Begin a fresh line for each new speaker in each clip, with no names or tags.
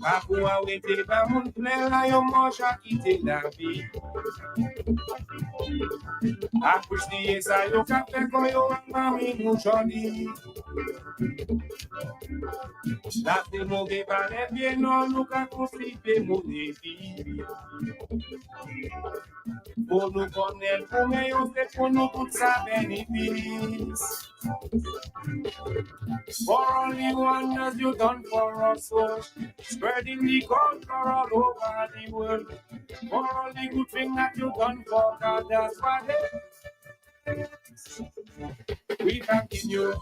Papua wete ba moun plera yo mocha kite la vi. Apusti sa yo kape ko yo mami muchoni. La te moge ba le bien no nuka konstipe mo defi. Pour nous connaître, pour nous fait pour nous tout ça bénéfice. For only wonders you done for us, so spreading the gospel all over the world. For all the good things that you done for God, that's why we thanking you.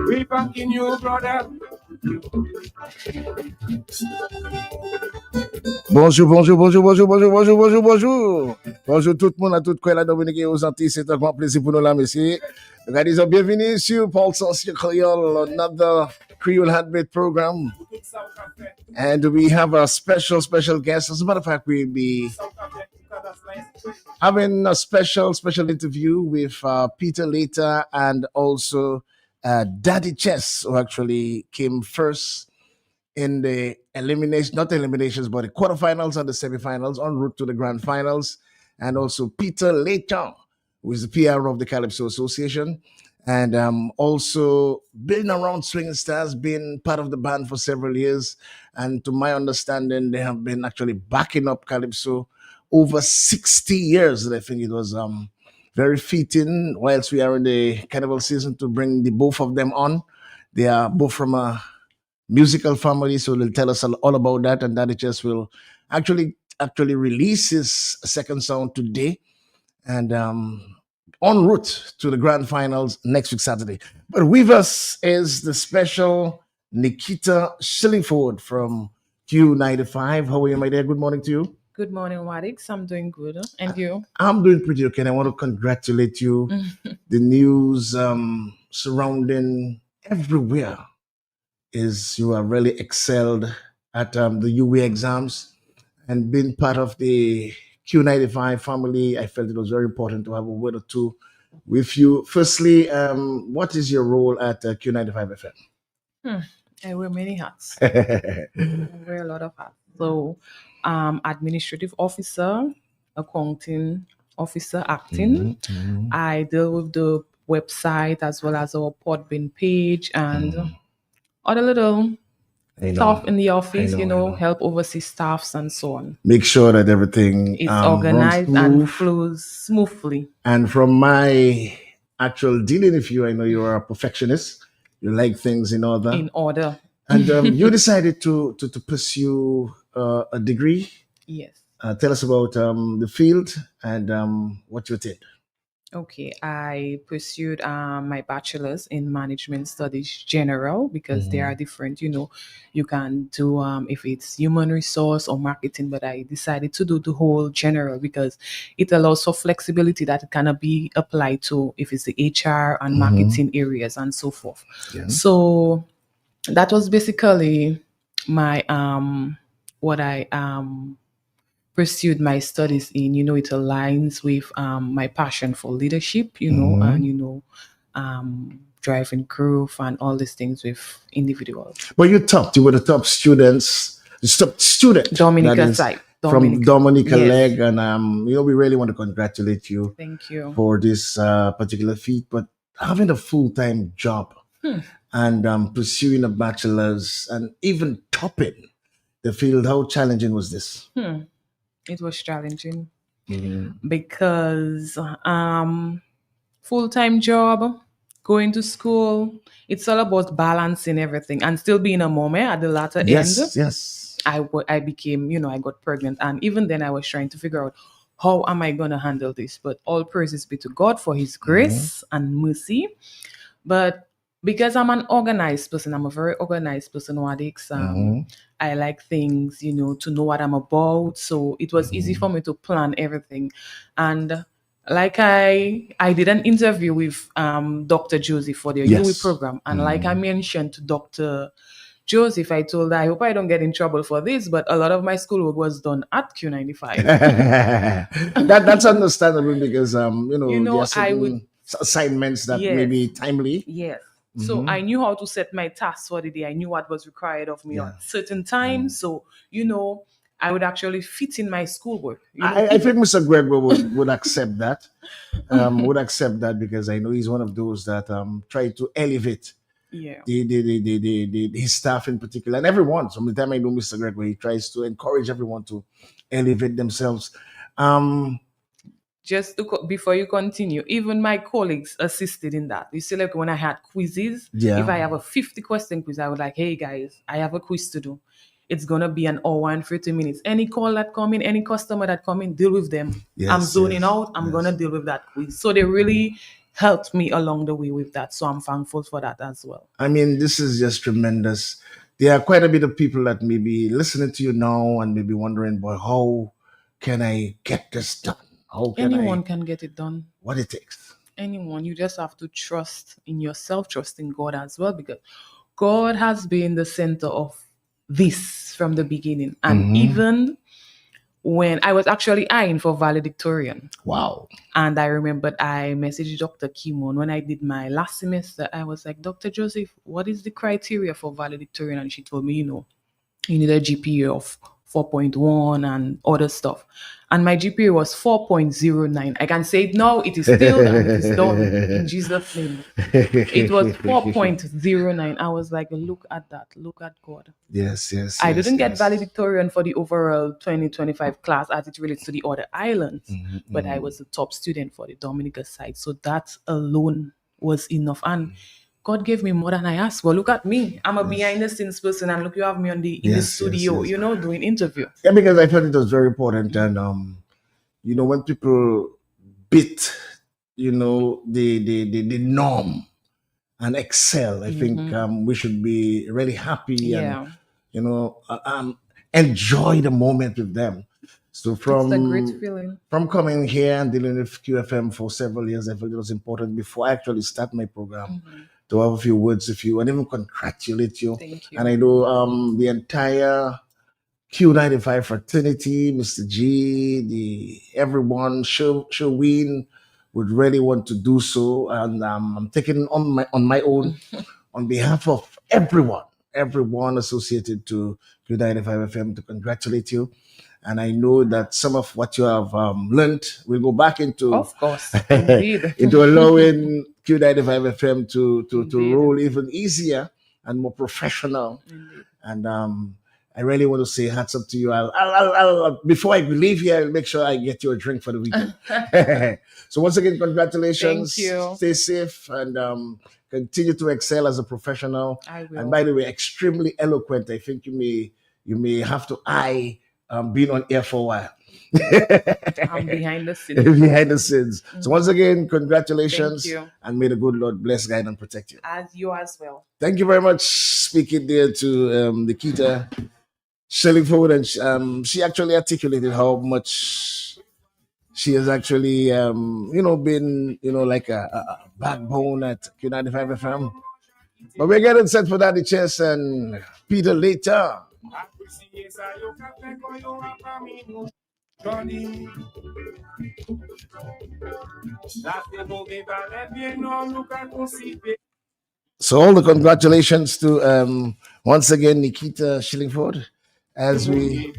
We thanking you, brother.
Bonjour, bonjour, bonjour, bonjour, bonjour, bonjour, bonjour, bonjour. Bonjour tout le monde, à toute quoi la Dominique et aux Antilles. C'est un grand plaisir pour nous là, messieurs. Regardez, bienvenue sur Paul Sensier Creole, another Creole Heartbeat program. And we have a special guest. As a matter of fact, we'll be having a special interview with Peter later and also Daddy Chess, who actually came first in the not eliminations, but the quarterfinals and the semifinals en route to the grand finals. And also Peter Layton, who is the PR of the Calypso Association. And also been around Swinging Stars, been part of the band for several years. And to my understanding, they have been actually backing up Calypso over 60 years. I think it was very fitting whilst we are in the carnival season to bring the both of them on. They are both from a musical family, so they'll tell us all about that. And Daddy Chess will actually release his second song today, and en route to the grand finals next week Saturday. But with us is the special Nikita Shillingford from Q95. How are you, my dear? Good morning to you.
Good morning, Wadix. I'm doing good. And you?
I'm doing pretty okay. And I want to congratulate you. The news surrounding everywhere is you have really excelled at the UWE exams, and being part of the Q95 family, I felt it was very important to have a word or two with you. Firstly, what is your role at Q95 FM?
I wear many hats. I wear a lot of hats. So, administrative officer, accounting officer, acting. I deal with the website as well as our Podbean page and other little stuff in the office, help oversee staffs and so on.
Make sure that everything
is organized and flows smoothly.
And from my actual dealing with you, I know you are a perfectionist. You like things in order. And you decided to pursue a degree.
Yes.
Tell us about the field and what you did.
Okay, I pursued my bachelor's in management studies general because they are different. You can do if it's human resource or marketing, but I decided to do the whole general because it allows for flexibility that cannot be applied to if it's the HR and marketing areas and so forth. Yeah. So that was basically my what I pursued my studies in. It aligns with my passion for leadership, and driving growth and all these things with individuals.
Well, you were the top student
Dominica side
from Dominica Leg, and we really want to congratulate you.
Thank you
for this particular feat. But having a full-time job and pursuing a bachelor's and even topping the field, how challenging was this?
It was challenging because full-time job, going to school, it's all about balancing everything and still being a mom at the latter end.
Yes.
I became, I got pregnant, and even then I was trying to figure out how am I going to handle this. But all praises be to God for his grace and mercy. But because I'm an organized person, I'm a very organized person, Wadix. I like things, to know what I'm about. So it was easy for me to plan everything. And like I did an interview with Dr. Josie for the UWE program. And like I mentioned to Dr. Joseph, I told her, I hope I don't get in trouble for this, but a lot of my schoolwork was done at Q95.
That's understandable because
You
there are
know, I would,
certain assignments that may
yes,
be timely.
yes. So
Hmm.
I knew how to set my tasks for the day. I knew what was required of me
Yeah.
at certain times. So, I would actually fit in my schoolwork.
I think Mr. Gregor would accept that. Would accept that because I know he's one of those that try to elevate
Yeah.
his staff in particular and everyone. So from the time I know Mr. Gregor, he tries to encourage everyone to elevate themselves. Um,
Just before you continue, even my colleagues assisted in that. You see, like when I had quizzes, if
yeah.
I have a 50-question quiz, I would like, hey guys, I have a quiz to do. It's gonna be an hour and 30 minutes. Any call that come in, any customer that come in, deal with them. I'm
Yes.
zoning
Yes.
out. I'm
Yes.
gonna deal with that quiz. So they really helped me along the way with that. So I'm thankful for that as well.
I mean, this is just tremendous. There are quite a bit of people that may be listening to you now and may be wondering, boy, how can I get this done? How can
Anyone
I,
can get it done.
what it takes?
Anyone. You just have to trust in yourself, trust in God as well, because God has been the center of this from the beginning. And even when I was actually eyeing for valedictorian,
Wow.
and I remembered I messaged Dr. Kimon when I did my last semester. I was like, Dr. Joseph, what is the criteria for valedictorian? And she told me, you need a GPA of 4.1 and other stuff. And my GPA was 4.09. I can say it now, it is still and it is done in Jesus' name. It was 4.09. I was like, look at that, look at God.
Yes, yes.
I
yes,
didn't get
yes.
valedictorian for the overall 2025 class as it relates to the other islands, but I was the top student for the Dominica side. So that alone was enough. And God gave me more than I asked for. Look at me. I'm a behind the scenes person, and look, you have me in the
Yes,
studio,
yes.
doing interview.
Yeah, because I felt it was very important. And, when people beat, the norm and excel, I think we should be really happy and,
Yeah.
you know, uh, um, enjoy the moment with them. So
It's a great feeling.
from coming here and dealing with QFM for several years, I felt it was important before I actually start my program to have a few words with you and even congratulate you.
Thank you.
And I know the entire Q95 fraternity, Mr. G, the everyone, Shoween would really want to do so, and I'm taking on my own on behalf of everyone associated to Q95 FM to congratulate you. And I know that some of what you have learned will go back into
Of course. Indeed.
into allowing Q95 FM to
Indeed.
roll even easier and more professional.
Indeed.
And I really want to say hats up to you. Before I leave here, I'll make sure I get you a drink for the weekend. So once again, congratulations.
Thank you.
Stay safe and continue to excel as a professional.
I will.
And by the way, extremely eloquent. I think you may have to eye being on air for a while.
I'm behind the scenes.
Behind the scenes. So once again, congratulations.
Thank you.
And may the good Lord bless, guide, and protect you.
As you as well.
Thank you very much. Speaking there to Nikita Shellingford, and she actually articulated how much she has actually, been, like a backbone at Q95 FM. But we're getting set for Daddy Chess and Peter later. So all the congratulations to once again Nikita Shillingford as we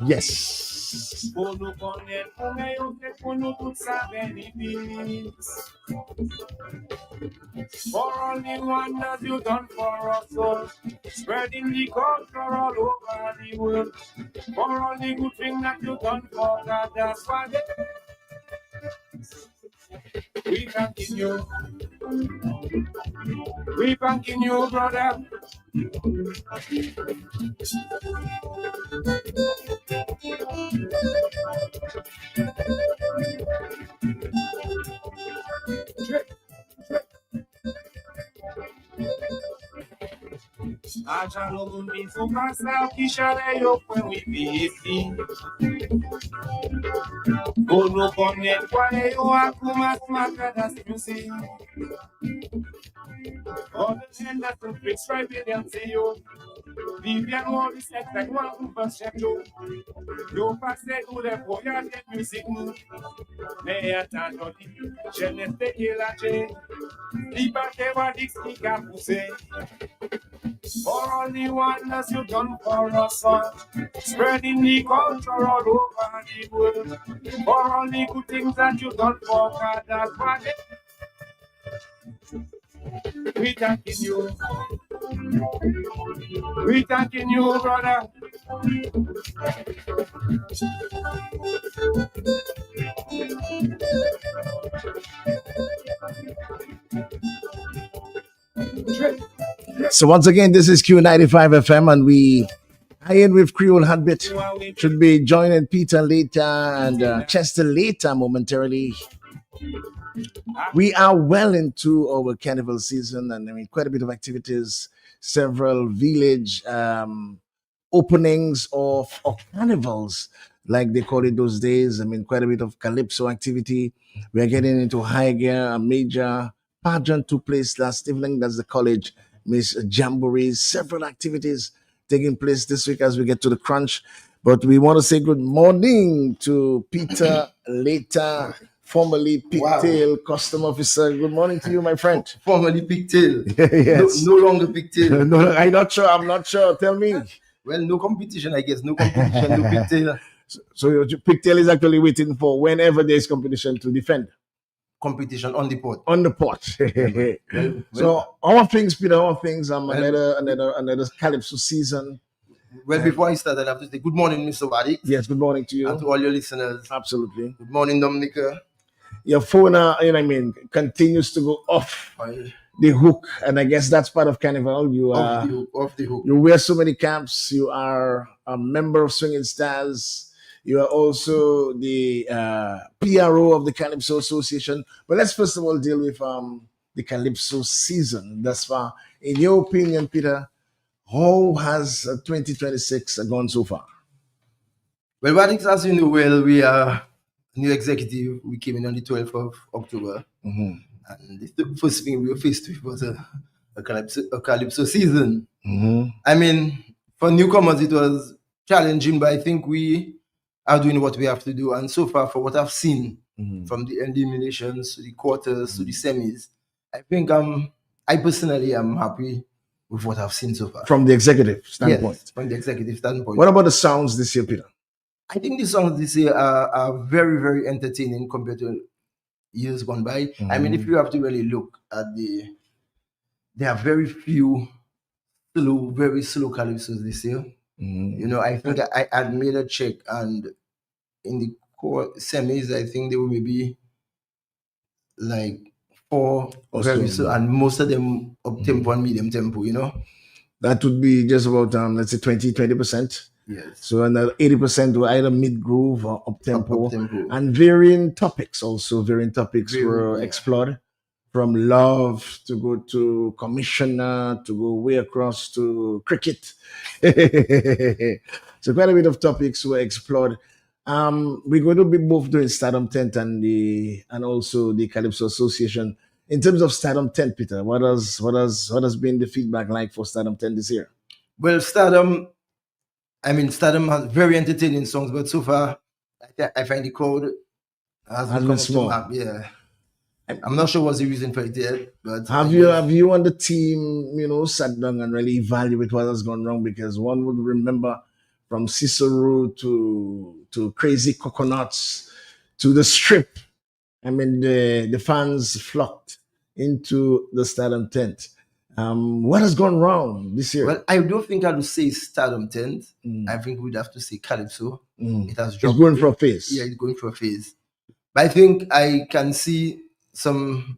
yes.
For all the wonders you done for us, Lord, spreading the culture all over the world. For all the good things that you done for God, that's why we thanking you. We thanking you, brother. Acha no mundo informação que chorei eu foi um ibici. O no comer qual eu akumas matadas music. All the Henderson fix right William say yo. Vivian all this like one super chef yo. Yo passe tout les voyages de musique nous. Mais attends, je ne sais que la j'ai. Liba que va dix qui a poussé. For all the wonders you done for us, son. Spreading the culture all over the world. For all the good things that you done for God, that's why we thanking you. We thanking you, brother.
So once again, this is Q95 FM, and we are in with Creole Heartbeat. Should be joining Peter later and Chester later momentarily. We are well into our carnival season, and I mean quite a bit of activities, several village openings of carnivals, like they call it those days. I mean, quite a bit of calypso activity. We are getting into high gear. A major pageant took place last evening. That's the college Miss Jamboree. Several activities taking place this week as we get to the crunch. But we want to say good morning to Peter Later, formerly Pigtail Custom Officer. Good morning to you, my friend.
Formerly Pigtail.
Yes.
No longer Pigtail.
No, I'm not sure. I'm not sure. Tell me.
Well, no competition, I guess. No competition, no Pigtail.
So your Pigtail is actually waiting for whenever there's competition to defend.
Competition on the port.
On the port. So our things, Peter, our things. Another Calypso season.
Well, before I start, I have to say good morning, Mr. Wadik.
Yes, good morning to you.
And to all your listeners.
Absolutely.
Good morning, Dominica.
Your phone, continues to go off the hook, and I guess that's part of Carnival. You are
off the hook.
You wear so many caps. You are a member of Swinging Stars. You are also the PRO of the Calypso Association. But let's first of all deal with the Calypso season thus far. In your opinion, Peter, how has 2026 gone so far?
Well, Wadik, as you know well, we are new executive. We came in on the 12th of October.
Mm-hmm.
And the first thing we were faced with was a Calypso season.
Mm-hmm.
I mean, for newcomers, it was challenging, but I think we are doing what we have to do. And so far, for what I've seen from the eliminations to the quarters to the semis, I think I personally am happy with what I've seen so far.
From the executive standpoint?
Yes, from the executive standpoint.
What about the sounds this year, Peter?
I think the songs this year are very, very entertaining compared to years gone by.
Mm-hmm.
I mean, if you have to really look at there are very few very slow calypsos this year.
Mm-hmm.
You know, I think I had made a check, and in the core semis, I think there were maybe like 4 very slow, and most of them up tempo and medium tempo, you know.
That would be just about, let's say 20%.
Yes.
So another 80% were either mid groove or up tempo, and varying topics were explored, from love to go to commissioner to go way across to cricket. So quite a bit of topics were explored. We're going to be both doing Stardom Tent and also the Calypso Association. In terms of Stardom Tent, Peter, what has been the feedback like for Stardom Tent this year?
Well, Stardom has very entertaining songs, but so far, I find the crowd has been small. Yeah, I'm not sure what's the reason for it yet. But
have you and the team, sat down and really evaluate what has gone wrong? Because one would remember from Cicero to Crazy Coconuts to the Strip. I mean, the fans flocked into the Stardom Tent. What has gone wrong this year?
Well, I don't think I would say Stardom Tent. I think we'd have to say Calypso. It has dropped.
It's going for a phase.
Yeah, it's going for a phase. But I think I can see some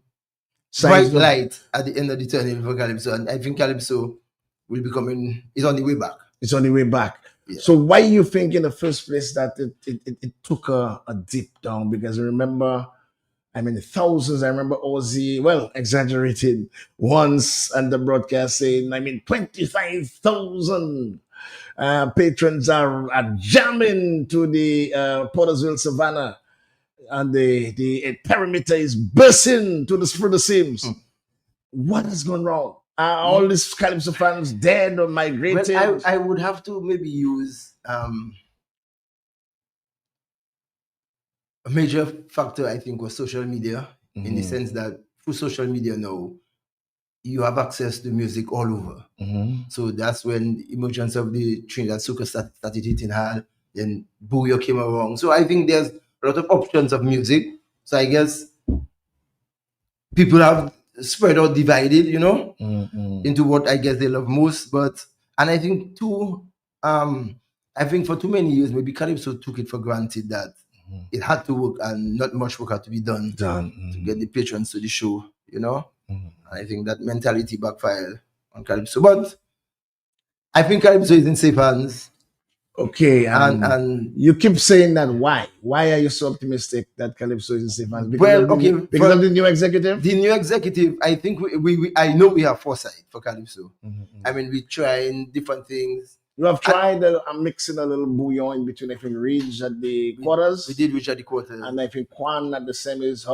bright light at the end of the tunnel for Calypso. And I think Calypso will be is on the way back.
It's on the way back. Yeah. So why you think in the first place that it took a dip down? Because remember, thousands. I remember Ozzy, exaggerated once on the broadcast saying, 25,000 patrons are jamming to the Portersville Savannah, and the perimeter is bursting through the seams. What has gone wrong? Are all these Calypso fans dead or migrated?
Well, I would have to maybe use a major factor, I think, was social media, in the sense that through social media now, you have access to music all over. So that's when the emergence of the Trinidad Soca started hitting hard. Then Booyah came along. So I think there's a lot of options of music. So I guess people have spread out, divided, into what I guess they love most. And I think too, I think for too many years, maybe Calypso took it for granted that it had to work and not much work had to be done to get the patrons to the show, I think that mentality backfired on Calypso. But I think Calypso is in safe hands.
Okay, and you keep saying that. Why? Why are you so optimistic that Calypso is in safe hands? Because of the new executive?
The new executive, I think I know we have foresight for Calypso. I mean, we trying different things.
You have tried mixing a little bouillon in between. I think Ridge at the quarters.
We did Ridge at the quarters.
And I think Kwan at the semis.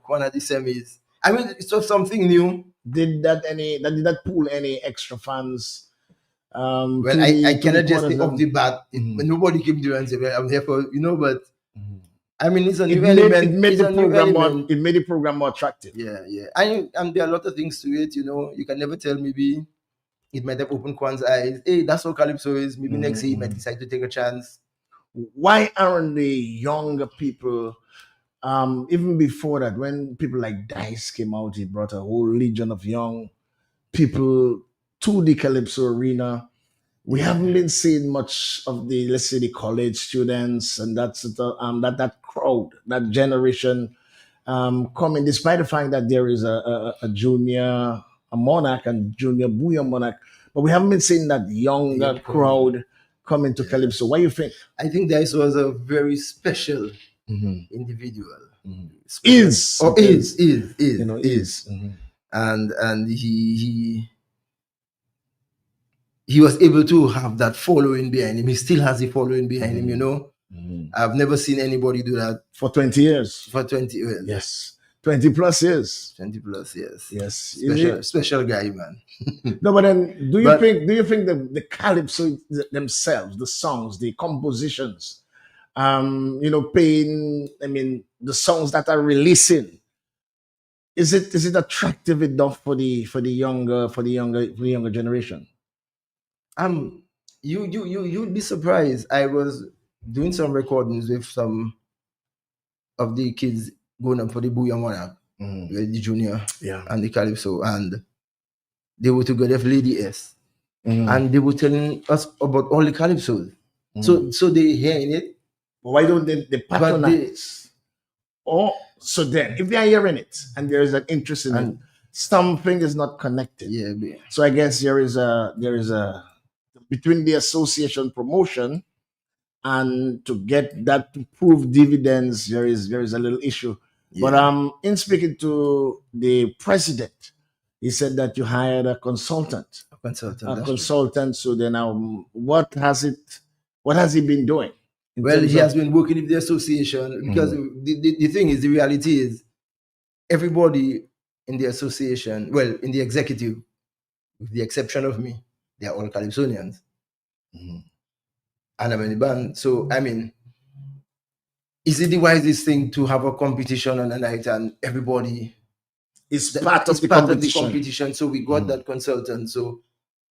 Kwan at the semis. I mean, it's just something new.
Did that pull any extra fans?
Well, I cannot just say off the bat. When nobody came to and say, well, I'm here for, but I mean, it's a new element.
It made the program more attractive.
Yeah. And there are a lot of things to it, You can never tell. Maybe it might have opened Kwan's eyes. Hey, that's what Calypso is. Maybe next year he might decide to take a chance.
Why aren't the younger people, even before that, when people like Dice came out, he brought a whole legion of young people to the Calypso arena. We haven't been seeing much of the, let's say, the college students and that crowd, that generation coming, despite the fact that there is a junior monarch and junior bouillon monarch, but we haven't been seeing that younger crowd coming to Calypso. What do you think?
I think Dice was a very special individual.
Is.
And he was able to have that following behind him. He still has a following behind him, I've never seen anybody do that.
For 20 years.
For 20 years.
Yes. 20 plus years.
20 plus years.
Yes.
Special guy, man.
No, but then do you think the Calypso themselves, the songs, the compositions, paying, the songs that are releasing, is it attractive enough for the younger generation?
You'd be surprised. I was doing some recordings with some of the kids going up for the Bouillon Monarch, the junior and the Calypso, and they were together with Lady S, and they were telling us about all the Calypsos. So they hearing it.
But why don't they patronize? So then, if they are hearing it and there is an interest in it, something is not connected.
Yeah.
So I guess there is a between the association promotion and to get that to prove dividends, there is a little issue. Yeah. But in speaking to the president, he said that you hired a consultant. So then, what has he been doing?
Well, he has been working with the association because the thing is, the reality is, everybody in the association, well, in the executive, with the exception of me, they are all Calypsonians. And I'm in the band. So, is it the wisest thing to have a competition on a night and everybody
is part of the competition?
So we got that consultant. So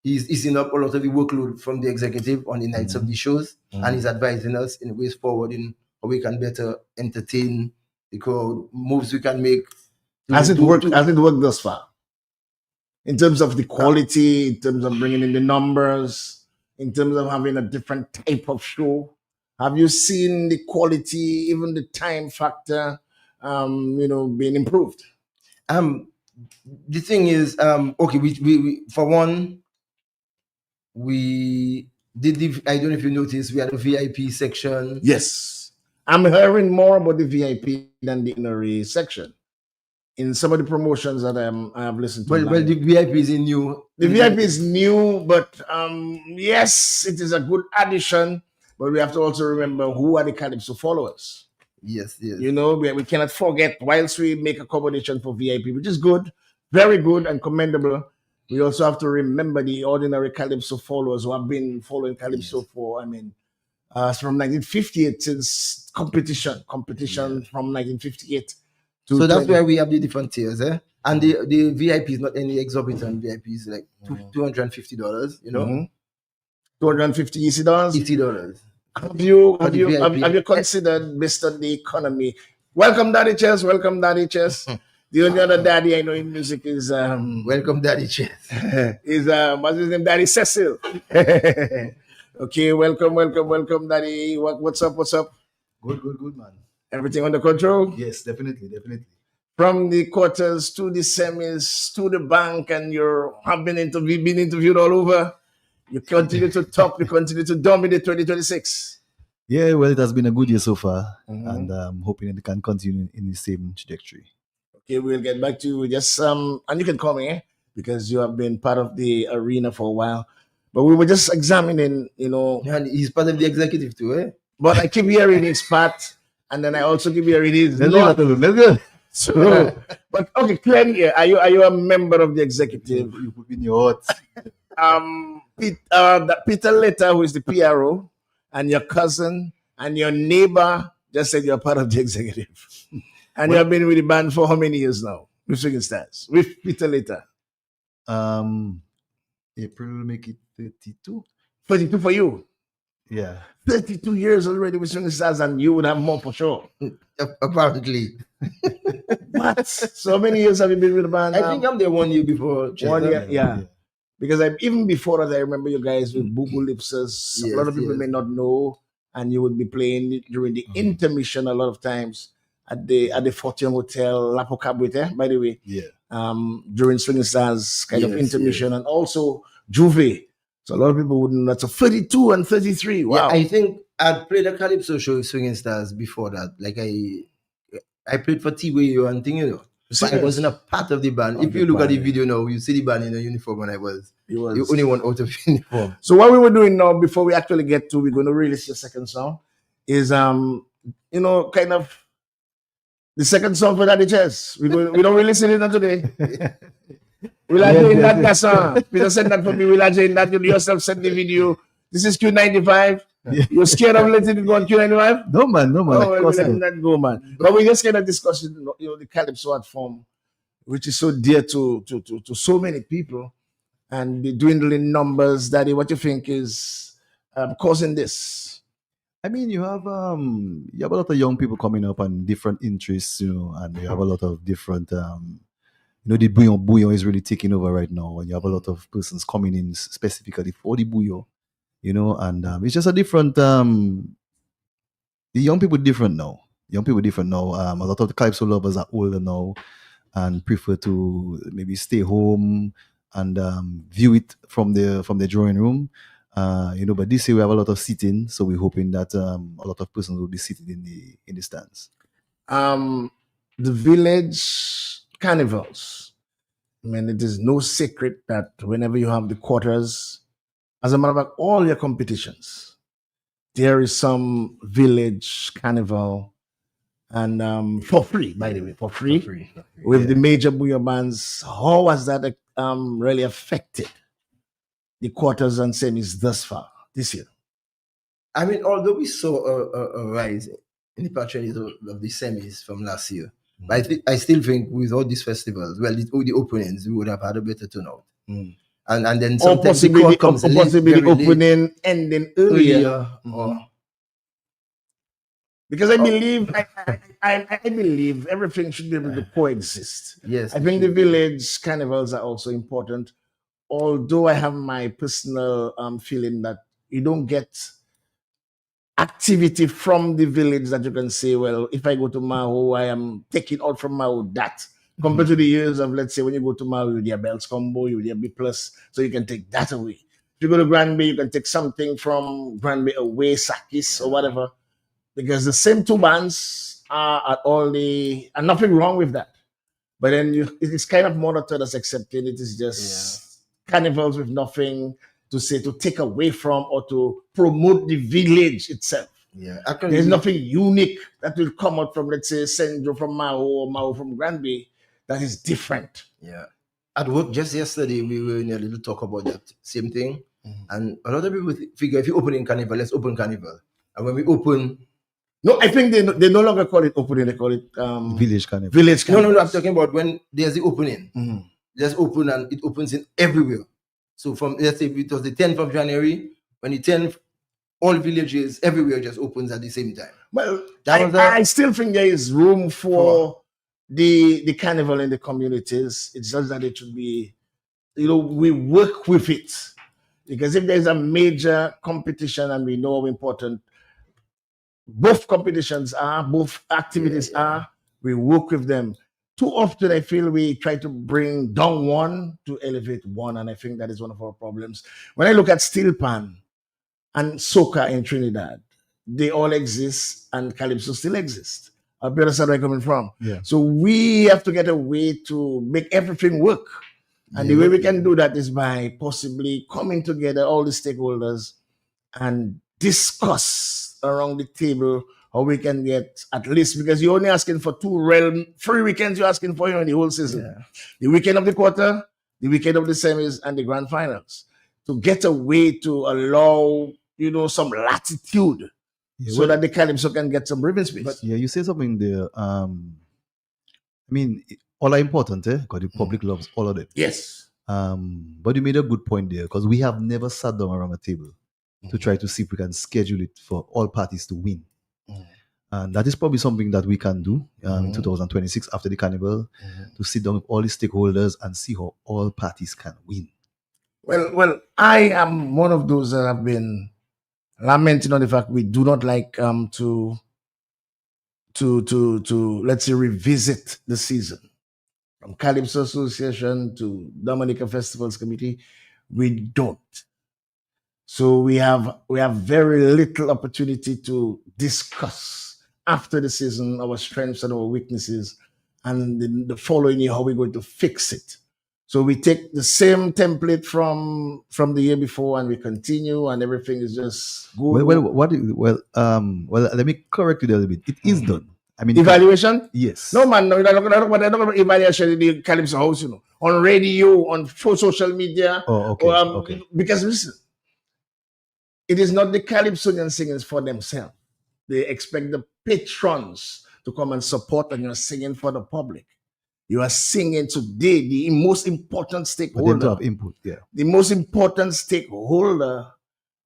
he's easing up a lot of the workload from the executive on the nights of the shows. And he's advising us in ways forward in how we can better entertain the crowd, moves we can make.
Has it worked thus far? In terms of the quality, in terms of bringing in the numbers, in terms of having a different type of show? Have you seen the quality, even the time factor, being improved?
The thing is, we for one, we did I don't know if you noticed, we had a VIP section.
Yes. I'm hearing more about the VIP than the itinerary section. In some of the promotions that I have listened to.
Well, the VIP is new.
The VIP is new, but yes, it is a good addition. But we have to also remember who are the Calypso followers.
Yes.
We cannot forget, whilst we make accommodation for VIP, which is good, very good and commendable. We also have to remember the ordinary Calypso followers who have been following Calypso for, from 1958 since competition from 1958 to
So that's
20
where we have the different tiers, eh? And the VIP is not any exorbitant VIPs, like $250, you know,
$250 EC dollars.
$80.
Have you
For the VIP.
considered based on the economy? Welcome, Daddy Chess. Welcome, Daddy Chess. The only other daddy I know in music is
Welcome, Daddy Chess.
what's his name? Daddy Cecil. Okay, welcome, Daddy. What's up?
Good, man.
Everything under control?
Yes, definitely.
From the quarters to the semis to the bank, and you have been interviewed all over. You continue to talk. You continue to dominate 2026.
Yeah, well, it has been a good year so far, and I'm hoping it can continue in the same trajectory.
Okay, we'll get back to you. Just and you can call me because you have been part of the arena for a while. But we were just examining,
And he's part of the executive too, eh?
But I keep hearing his part, and then I also keep hearing his.
Let's go.
So, but okay, clearly, are you a member of the executive?
You put me in your heart.
Peter Letta, who is the PRO, and your cousin and your neighbor just said you're part of the executive. And you have been with the band for how many years now? With Swinging Stars, with Peter Letta.
April will make it 32.
32 for you.
Yeah.
32 years already with Swinging Stars, and you would have more for sure.
Apparently.
What? So how many years have you been with the band?
I think I'm there 1 year before.
1 year, yeah. Because even before that, I remember you guys with Boo Boo Lipses. A lot of people may not know, and you would be playing during the intermission a lot of times at the Fortune Hotel, La Pocabuete, by the way.
Yeah.
During Swinging Stars kind of intermission, and also Juve. So a lot of people wouldn't know that. So 32 and 33. Wow.
Yeah, I think I'd played a Calypso show with Swinging Stars before that. Like I played for T-Wayo and thing, But I wasn't a part of the band. If you look at the video now, you see the band in a uniform, and I was the only one out of uniform.
So what we were doing now, before we actually get to, we're going to release your second song, is kind of the second song for Daddy Chess. We don't release it not today. Will I join that song? Peter said that for me. Will I join that? You yourself sent the video. This is Q95. You're scared of letting it go on Q95?
No, man.
Oh, we're letting that go, man. But we just kind of discussing, the Calypso art form, which is so dear to so many people, and the dwindling numbers. Daddy, what you think is causing this?
I mean, you have a lot of young people coming up and different interests, and you have a lot of different, the bouillon is really taking over right now, and you have a lot of persons coming in specifically for the bouillon, and it's just a different. The young people different now. A lot of the Calypso lovers are older now and prefer to maybe stay home and view it from the drawing room. But this year we have a lot of seating, so we're hoping that a lot of persons will be seated in the stands.
The village carnivals. I mean, it is no secret that whenever you have the quarters, as a matter of fact, all your competitions, there is some village carnival, and for free, by the way, for free. With the major bouillon bands. How has that really affected the quarters and semis thus far this year?
I mean, although we saw a rise in the patronage of the semis from last year, but I still think with all these festivals, all the openings, we would have had a better turnout. And then sometimes the crowd comes
possibly opening ending earlier. Because I believe I believe everything should be able to coexist.
Yes,
I think the village carnivals are also important. Although I have my personal feeling that you don't get activity from the village that you can say, well, if I go to Maho, I am taking out from Maho that. Compared to the years of, let's say, when you go to Maui with your belts combo, you with your B+, so you can take that away. If you go to Grand Bay, you can take something from Grand Bay away, Sakis or whatever, because the same two bands are at all and nothing wrong with that. But then it's kind of monitored as accepted. It is just carnivals with nothing to say, to take away from or to promote the village itself.
Yeah,
there's nothing unique that will come out from, let's say, Senjo from Mao or Mao from Grand Bay that is different.
Yeah, at work just yesterday, we were in a little talk about that same thing. And a lot of people figure if you open in Carnival, let's open Carnival. And when we open,
No, I think they no longer call it opening, they call it
Village Carnival.
village
no,
carnival.
I'm talking about when there's the opening. Just open and it opens in everywhere. So from, let's say it was the 10th of January, when the 10th, all villages everywhere just opens at the same time.
Well,
That was
I still think there is room for the carnival in the communities. It's just that it should be, we work with it. Because if there's a major competition and we know how important both competitions are, both activities are, we work with them. Too often, I feel we try to bring down one to elevate one, and I think that is one of our problems. When I look at steel pan and soca in Trinidad, they all exist, and calypso still exists. I understand where I'm coming from.
Yeah.
So we have to get a way to make everything work. And the way we can do that is by possibly coming together, all the stakeholders, and discuss around the table how we can get at least, because you're only asking for 3 weekends you're asking for in the whole season. The weekend of the quarter, the weekend of the semis, and the grand finals. To get a way to allow, some latitude so that the calypso can get some breathing space.
But you say something there. I mean, all are important, because the public loves all of them.
Yes.
But you made a good point there, because we have never sat down around a table to try to see if we can schedule it for all parties to win. And that is probably something that we can do in 2026 after the carnival, to sit down with all the stakeholders and see how all parties can win.
Well, I am one of those that have been lamenting on the fact we do not like to let's say revisit the season. From Calypso Association to Dominica Festivals Committee, we don't. So we have very little opportunity to discuss after the season our strengths and our weaknesses, and the following year how we're going to fix it. So we take the same template from the year before and we continue, and everything is just good.
Well, let me correct you a little bit. It is done. I mean,
evaluation?
Yes.
No, man, no, I don't about evaluation in the Calypso House, on radio, on social media.
Oh, okay. Okay.
Because listen, it is not the Calypsonian singers for themselves. They expect the patrons to come and support, and you're singing for the public. You are singing today, the most important stakeholder.
But they have input, yeah.
The most important stakeholder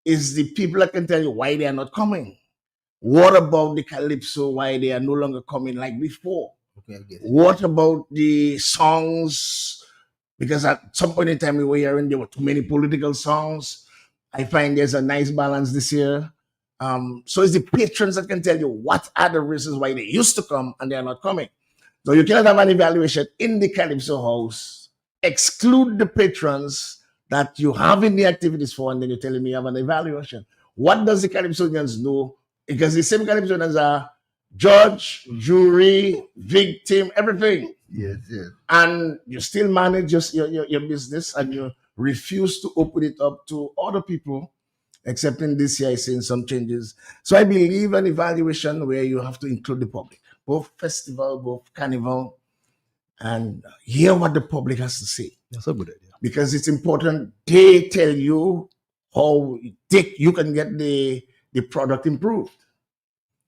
is the people that can tell you why they are not coming. What about the Calypso, why they are no longer coming like before? What about the songs? Because at some point in time we were hearing there were too many political songs. I find there's a nice balance this year. So it's the patrons that can tell you what are the reasons why they used to come and they are not coming. So you cannot have an evaluation in the Calypso House, exclude the patrons that you have in the activities for, and then you're telling me you have an evaluation. What does the Calypsonians know? Because the same Calypsonians are judge, jury, victim, everything.
Yes.
And you still manage your business, and you refuse to open it up to other people, except in this year I seen some changes. So I believe an evaluation where you have to include the public, both festival, both carnival, and hear what the public has to say.
That's a good idea.
Because it's important they tell you how you can get the product improved.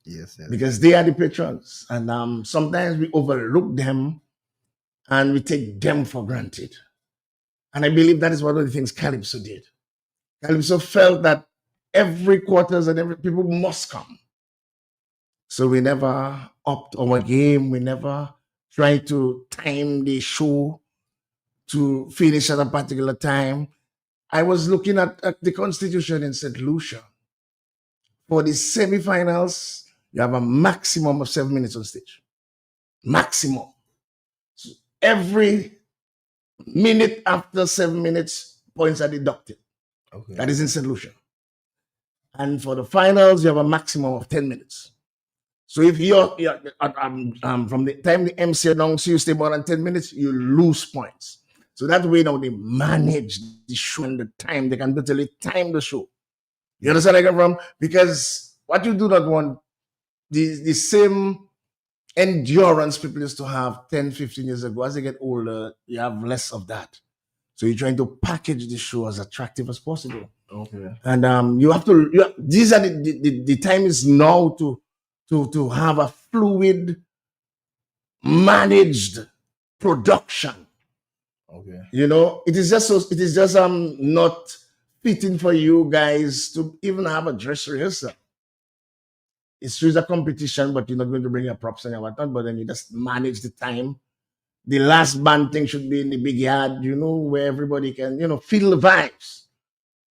Yes.
Because they are the patrons. And sometimes we overlook them and we take them for granted. And I believe that is one of the things Calypso did. Calypso felt that every quarters and every people must come. So we never upped our game. We never tried to time the show to finish at a particular time. I was looking at the Constitution in St. Lucia. For the semifinals, you have a maximum of 7 minutes on stage. Maximum. So every minute after 7 minutes, points are deducted.
Okay.
That is in St. Lucia. And for the finals, you have a maximum of 10 minutes. So if you're from the time the MC announces you stay more than 10 minutes, you lose points. So that way now they manage the show and the time. They can literally time the show. You understand where I come from? Because what you do not want, the same endurance people used to have 10, 15 years ago. As they get older, you have less of that. So you're trying to package the show as attractive as possible.
Okay.
And you have to, these are the time is now to have a fluid, managed production.
Okay.
It is just not fitting for you guys to even have a dress rehearsal. It's just a competition, but you're not going to bring your props and your whatnot, but then you just manage the time. The last band thing should be in the big yard, where everybody can, feel the vibes.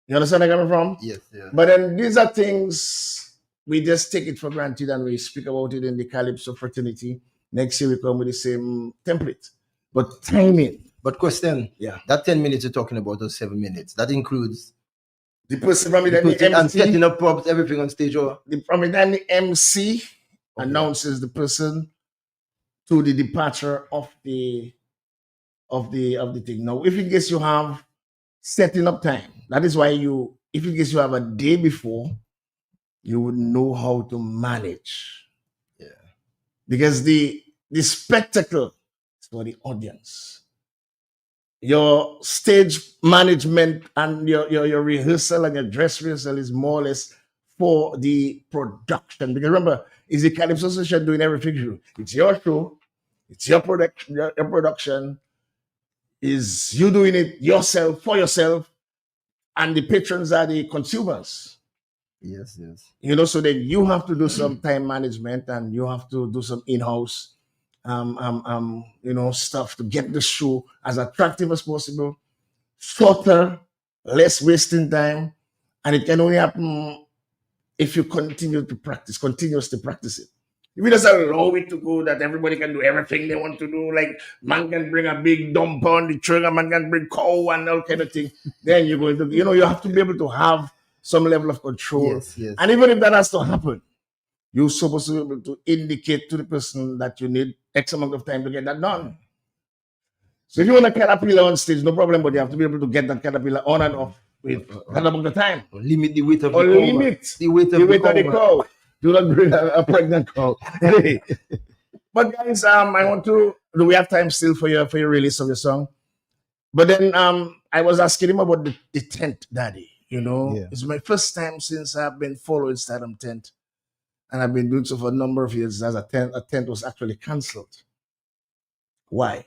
You understand where I'm coming from?
Yes, yeah.
But then these are things we just take it for granted and we speak about it in the Calypso fraternity. Next year we come with the same template. But timing.
But question,
Yeah.
that 10 minutes you're talking about, those 7 minutes, that includes
The person from the
and
MC,
setting up props, everything on stage, or
from the MC announces the person to the departure of the thing. Now, if in case you have setting up time, that is why if in case you have a day before, you would know how to manage.
Yeah.
Because the spectacle is for the audience. Your stage management and your rehearsal and your dress rehearsal is more or less for the production. Because remember, it's the Calypso Association doing everything you do. It's your show, it's your production, your production, is you doing it yourself for yourself, and the patrons are the consumers.
Yes.
So then you have to do some time management and you have to do some in-house stuff to get the show as attractive as possible, shorter, less wasting time, and it can only happen if you continuously practice it. If we just allow it to go that everybody can do everything they want to do, like man can bring a big dump on the trigger, man can bring cow and all kind of thing, then you're going to, you have to be able to have some level of control.
Yes.
And even if that has to happen, you're supposed to be able to indicate to the person that you need X amount of time to get that done. So if you want a caterpillar on stage, no problem, but you have to be able to get that caterpillar on and off with that amount of time.
Or limit the weight of
Or
the cow.
limit
the weight of
the cow. Do not bring a pregnant cow. Anyway. But guys, I want to. Do we have time still for your release of your song? But then I was asking him about the tent, Daddy. It's my first time since I've been following Stardom Tent, and I've been doing so for a number of years. As a tent was actually cancelled. Why?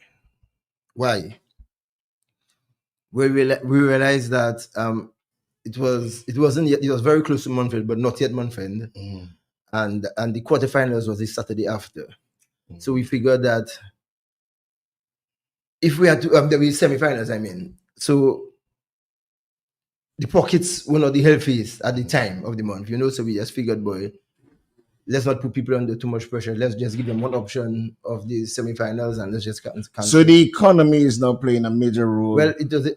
We realized that it was very close to Montford, but not yet Montford. And the quarterfinals was the Saturday after. So we figured that if we had to there were semi-finals, so the pockets were not the healthiest at the time of the month, so we just figured, boy, let's not put people under too much pressure. Let's just give them one option of the semi-finals and let's just cancel.
So the economy is now playing a major role.
Well, it was. The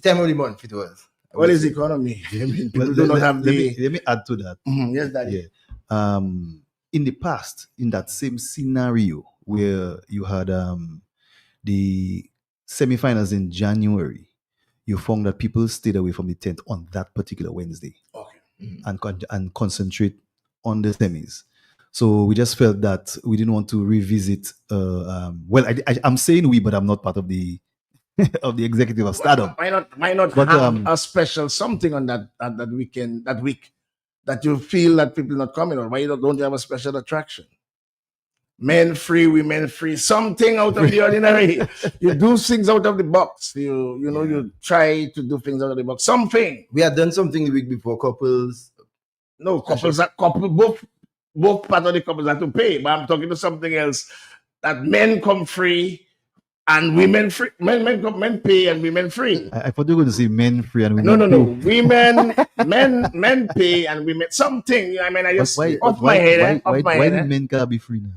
time of the month it was.
What is economy? People do not have the.
Let me add to that.
Yes, Daddy.
Yeah. In the past, in that same scenario where you had the semi-finals in January, you found that people stayed away from the tent on that particular Wednesday.
Okay.
And concentrate on the semis. So we just felt that we didn't want to revisit. I'm saying we, but I'm not part of the of the executive of Stardom.
Why not have a special something on that weekend, that week, that you feel that people are not coming on? Why don't you have a special attraction? Men free, women free, something out of the ordinary. You do things out of the box. You try to do things out of the box. Something.
We had done something the week before, couples.
No, both part of the couples have to pay. But I'm talking to something else. That men come free and women free. Men pay and women free.
I thought you were going to say men free and women.
No. Women, men pay and women something. I just off my head.
Why men can't be free now?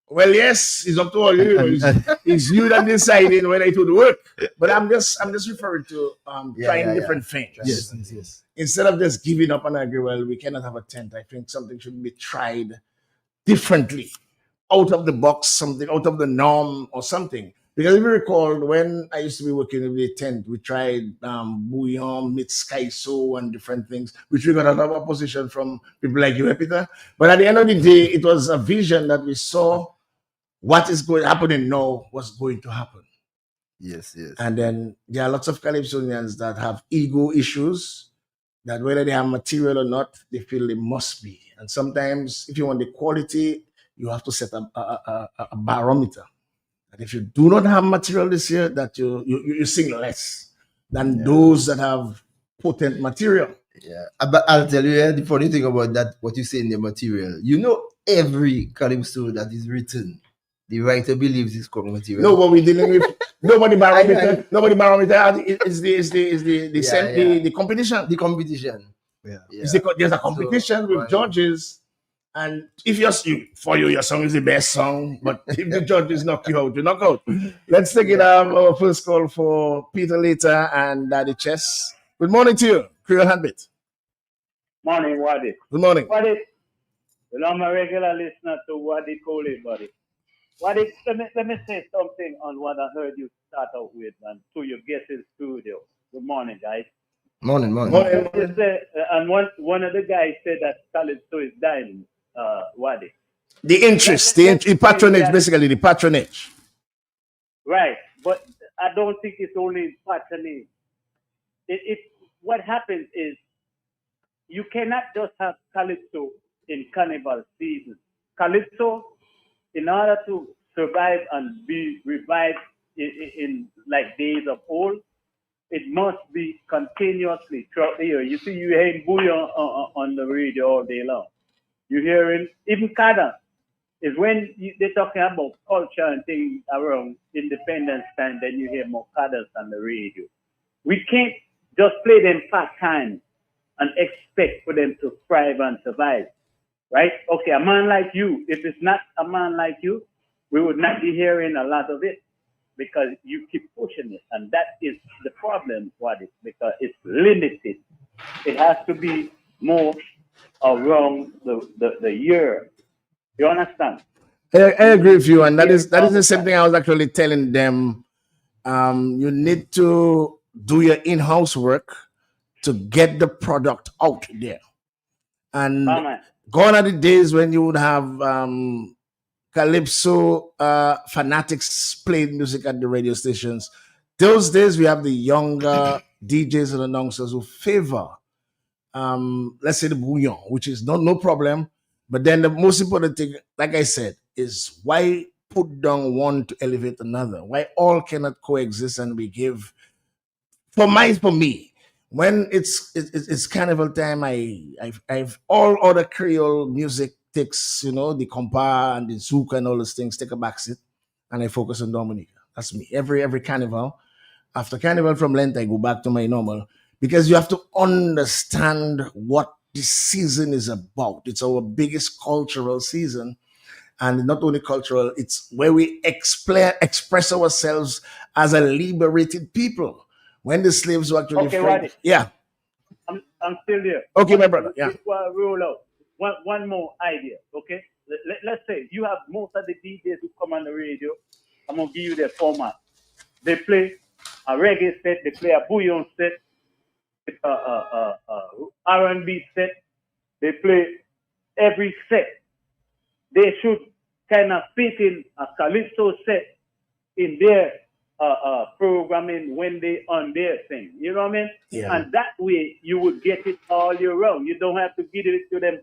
Well, yes, it's up to all you. It's you that deciding whether it would work. But I'm just referring to trying different things.
Yes.
Instead of just giving up and agree, well, we cannot have a tent. I think something should be tried differently, out of the box, something out of the norm or something. Because if you recall, when I used to be working in the tent, we tried bouillon, mixed skyso, and different things, which we got a lot of opposition from people like you, Peter. But at the end of the day, it was a vision that we saw what is going happening now was going to happen.
Yes.
And then there are lots of Calypsonians that have ego issues, that whether they have material or not, they feel they must be. And sometimes, if you want the quality, you have to set a barometer. And if you do not have material this year, that you sing less than those that have potent material.
Yeah, but I'll tell you the funny thing about that, what you say in the material. You know, every calypso that is written, the writer believes it's called material.
No, what we're dealing with, nobody barometer. Is the competition.
The competition.
Yeah.
There's a competition with judges. And if your song is the best song, but if the judges knock you out, you knock out. Let's take it our first call for Peter Later and Daddy Chess. Good morning to you, Creole Heartbeat.
Morning, Wadi.
Good morning.
Wadi, I'm a regular listener to Wadi Coley, buddy. Wadi, let me say something on what I heard you start out with and to your guest in studio. Good morning, guys.
Morning.
You say, and one of the guys said that Calypso is dying, Wadi.
The interest, the patronage, basically the patronage.
Right, but I don't think it's only patronage. What happens is you cannot just have Calypso in carnival season. Calypso, in order to survive and be revived in like days of old, it must be continuously throughout the year. You see, you hear bouillon on the radio all day long. You hearing even Kada is when they're talking about culture and things around Independence time. Then you hear more Kadas on the radio. We can't just play them part-time and expect for them to thrive and survive, right? Okay, a man like you, if it's not a man like you, we would not be hearing a lot of it because you keep pushing it. And that is the problem, because it's limited. It has to be more around the year. You understand?
I agree with you, and that is the same thing I was actually telling them. You need to do your in-house work to get the product out there. And gone are the days when you would have Calypso fanatics playing music at the radio stations. Those days we have the younger DJs and announcers who favor let's say the bouillon, which is no problem. But then the most important thing, like I said, is why put down one to elevate another? Why all cannot coexist and we give for me, when it's carnival time, I've all other Creole music takes, the compa and the zouk and all those things take a backseat and I focus on Dominica. That's me. Every carnival. After carnival from Lent, I go back to my normal because you have to understand what this season is about. It's our biggest cultural season. And not only cultural, it's where we express ourselves as a liberated people. When the slaves were actually free. Yeah.
I'm still there.
Okay, my brother. Yeah.
Roll out. One more idea, okay? Let's say you have most of the DJs who come on the radio. I'm going to give you their format. They play a reggae set, they play a bouillon set, R&B set. They play every set. They should kind of fit in a Calypso set in their programming when they on their thing. You know what I mean?
Yeah.
And that way you would get it all year round. You don't have to give it to them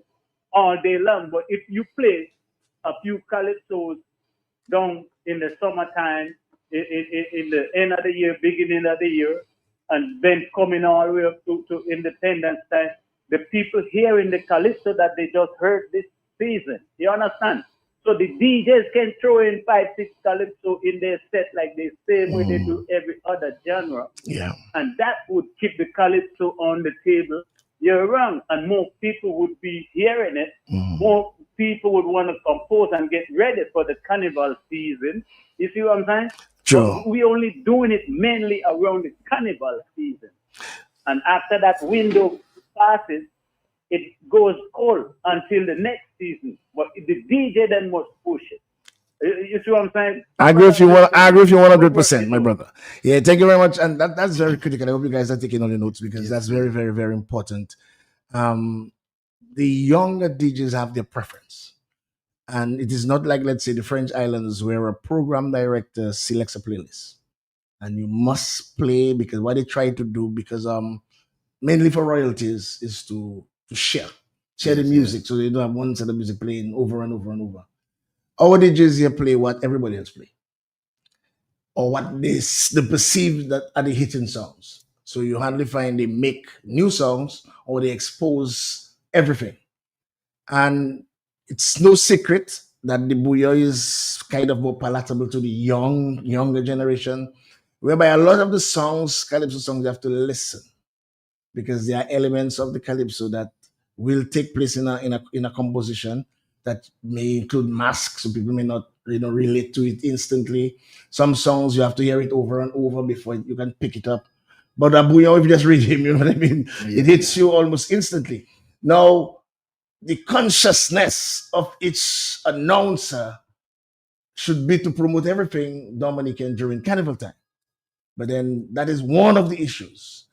all day long. But if you play a few Calypsos down in the summertime, in the end of the year, beginning of the year, and then coming all the way up to Independence time, the people hearing the Calypso that they just heard this season. You understand? So the DJs can throw in 5-6 Calypso in their set like the same way they do every other genre.
Yeah.
And that would keep the Calypso on the table year round. And more people would be hearing it. More people would want to compose and get ready for the carnival season. You see what I'm saying?
Sure.
We're only doing it mainly around the carnival season. And after that window passes, it goes cold until the next season. But the DJ then must push it. You see what I'm saying?
I agree with you. I agree with you 100%, my brother. Yeah, thank you very much, and that's very critical. I hope you guys are taking all the notes because that's very, very, very important. Um, the younger DJs have their preference, and it is not like, let's say, the French islands where a program director selects a playlist and you must play because what they try to do, because mainly for royalties, is to share the music, so they don't have one set of music playing over and over and over. Our DJs here play what everybody else play, or what they perceive that are the hitting songs. So you hardly find they make new songs or they expose everything. And it's no secret that the bouillon is kind of more palatable to the younger generation, whereby a lot of the songs, calypso songs, you have to listen because there are elements of the calypso that will take place in a composition that may include masks, so people may not relate to it instantly. Some songs you have to hear it over and over before you can pick it up. But a bouillon, if you just read him, you know what I mean? It hits you almost instantly. Now, the consciousness of each announcer should be to promote everything Dominican during carnival time. But then that is one of the issues.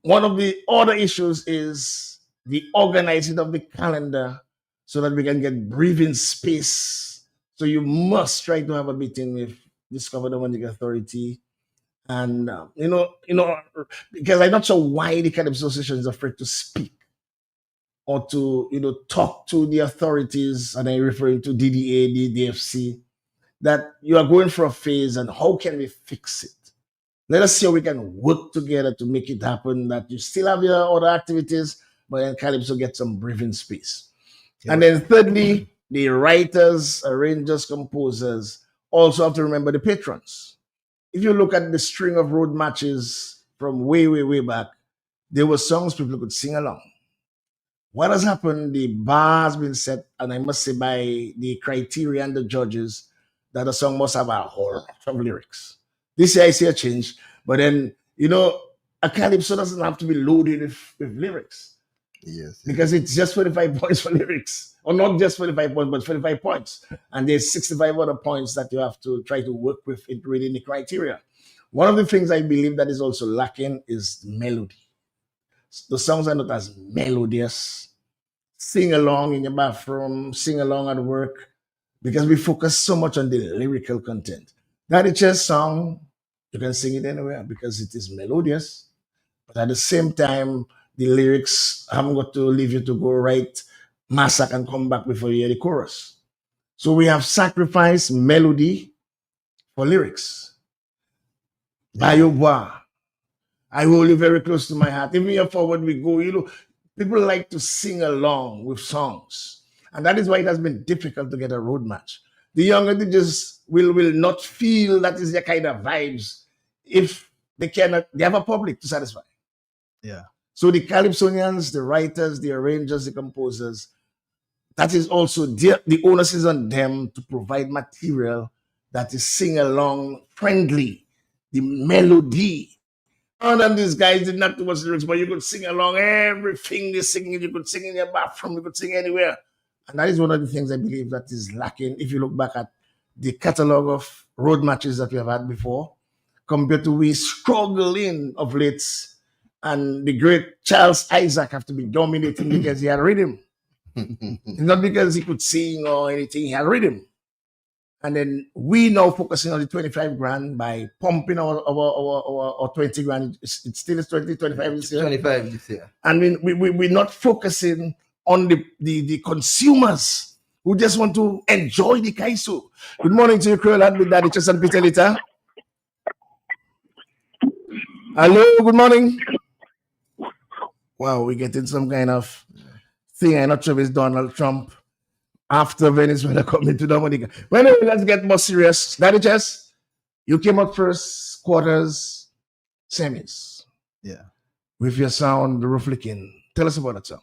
One of the other issues is the organizing of the calendar so that we can get breathing space. So you must try to have a meeting with Discover Dominican Authority. And because I'm not sure why the Calypso Association is afraid to speak or to talk to the authorities, and I'm referring to DDA, the DFC, that you are going for a phase and how can we fix it? Let us see how we can work together to make it happen, that you still have your other activities, but then Calypso get some breathing space. Yeah. And then thirdly, the writers, arrangers, composers also have to remember the patrons. If you look at the string of road matches from way, way, way back, there were songs people could sing along. What has happened, the bar has been set, and I must say by the criteria and the judges, that a song must have a whole lot of lyrics. This year I see a change, but then, a calypso doesn't have to be loaded with lyrics.
Yes.
Because it's just 25 points for lyrics. Or not just 25 points, but 25 points. And there's 65 other points that you have to try to work with it within the criteria. One of the things I believe that is also lacking is melody. The songs are not as melodious. Sing along in your bathroom, sing along at work, because we focus so much on the lyrical content. That is just song, you can sing it anywhere because it is melodious. But at the same time, the lyrics haven't got to leave you to go write massacre and come back before you hear the chorus. So we have sacrificed melody for lyrics. Bayobois, I hold you very close to my heart. Even here forward we go, people like to sing along with songs. And that is why it has been difficult to get a road match. The younger they just will not feel that is their kind of vibes if they have a public to satisfy.
Yeah.
So the calypsonians, the writers, the arrangers, the composers, that is also the onus is on them to provide material that is sing along friendly, the melody. And then these guys did not do much lyrics, but you could sing along everything they're singing. You could sing in your bathroom, you could sing anywhere. And that is one of the things I believe that is lacking. If you look back at the catalog of road matches that we have had before, compared to we struggling of late, and the great Charles Isaac have to be dominating because he had rhythm. Not because he could sing or anything, he had rhythm. And then we now focusing on the 25 grand by pumping our 20 grand. It still is 20, 25 this year.
25 this year.
And we're not focusing on the consumers who just want to enjoy the kaiso. Good morning to you, Creole Heartbeat, Daddy Chess and Peter Lita. Hello, good morning. Wow, we're getting some kind of thing. I'm not sure if it's Donald Trump after Venezuela coming to Dominica. But anyway, let's get more serious. Daddy Chess, you came up first, quarters, semis.
Yeah.
With your sound, the roof licking. Tell us about that song.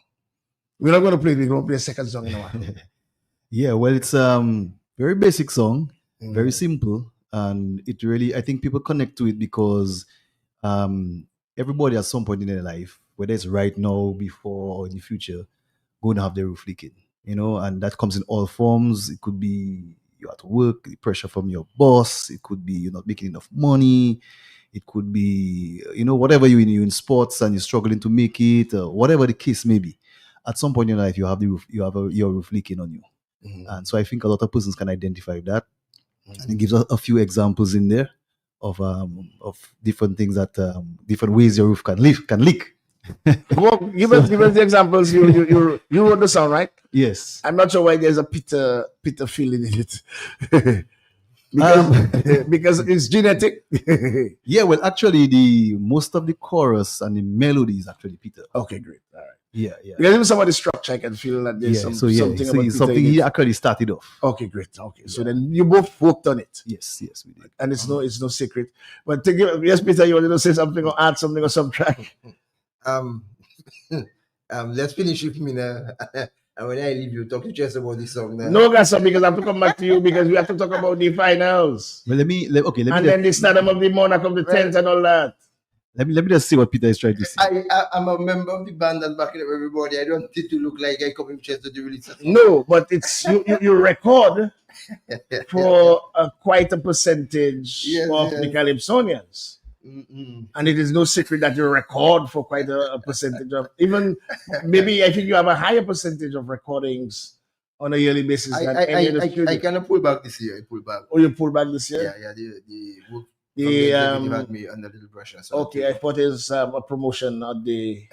We're not going to play it. We're going to play a second song in a while.
Yeah, well, it's very basic song, very simple. And it really, I think people connect to it because everybody at some point in their life, whether it's right now, before, or in the future, going to have their roof leaking. And that comes in all forms. It could be you're at work, the pressure from your boss. It could be you're not making enough money. It could be, whatever you're in sports and you're struggling to make it, whatever the case may be. At some point in your life, you have your roof leaking on you. And so I think a lot of persons can identify that. And it gives us a few examples in there of different things that different ways your roof can leak.
Well, give us the examples. You wrote the song, right?
Yes.
I'm not sure why there's a Peter feeling in it. because it's genetic.
Yeah, well, actually, the most of the chorus and the melody is actually Peter.
Okay, great. All right.
Yeah.
Because even some of the structure, I can feel that there's something about Peter
something
in
he
it.
actually started off.
Okay, great. Okay, so then you both worked on it.
Yes, we did.
And it's no secret. But yes, Peter, you wanted to say something or add something or subtract?
Let's finish with me now. And when I leave you, talk to Jess about this song now.
No, Gassa, because I have to come back to you because we have to talk about the finals.
Well, let me
then the stardom of the monarch of the tent and all that.
Let me just see what Peter is trying to say.
I'm a member of the band that's backing up everybody. I don't want it to look like I come in chest to the release.
No, but it's you record for quite a percentage of the Calypsonians. And it is no secret that you record for quite a percentage of, even maybe I think you have a higher percentage of recordings on a yearly basis than any other studio.
I kind of pull back this year. I pull back.
Oh, you pull back this year?
Yeah. The had me under little pressure. So
okay, I thought it was a promotion at the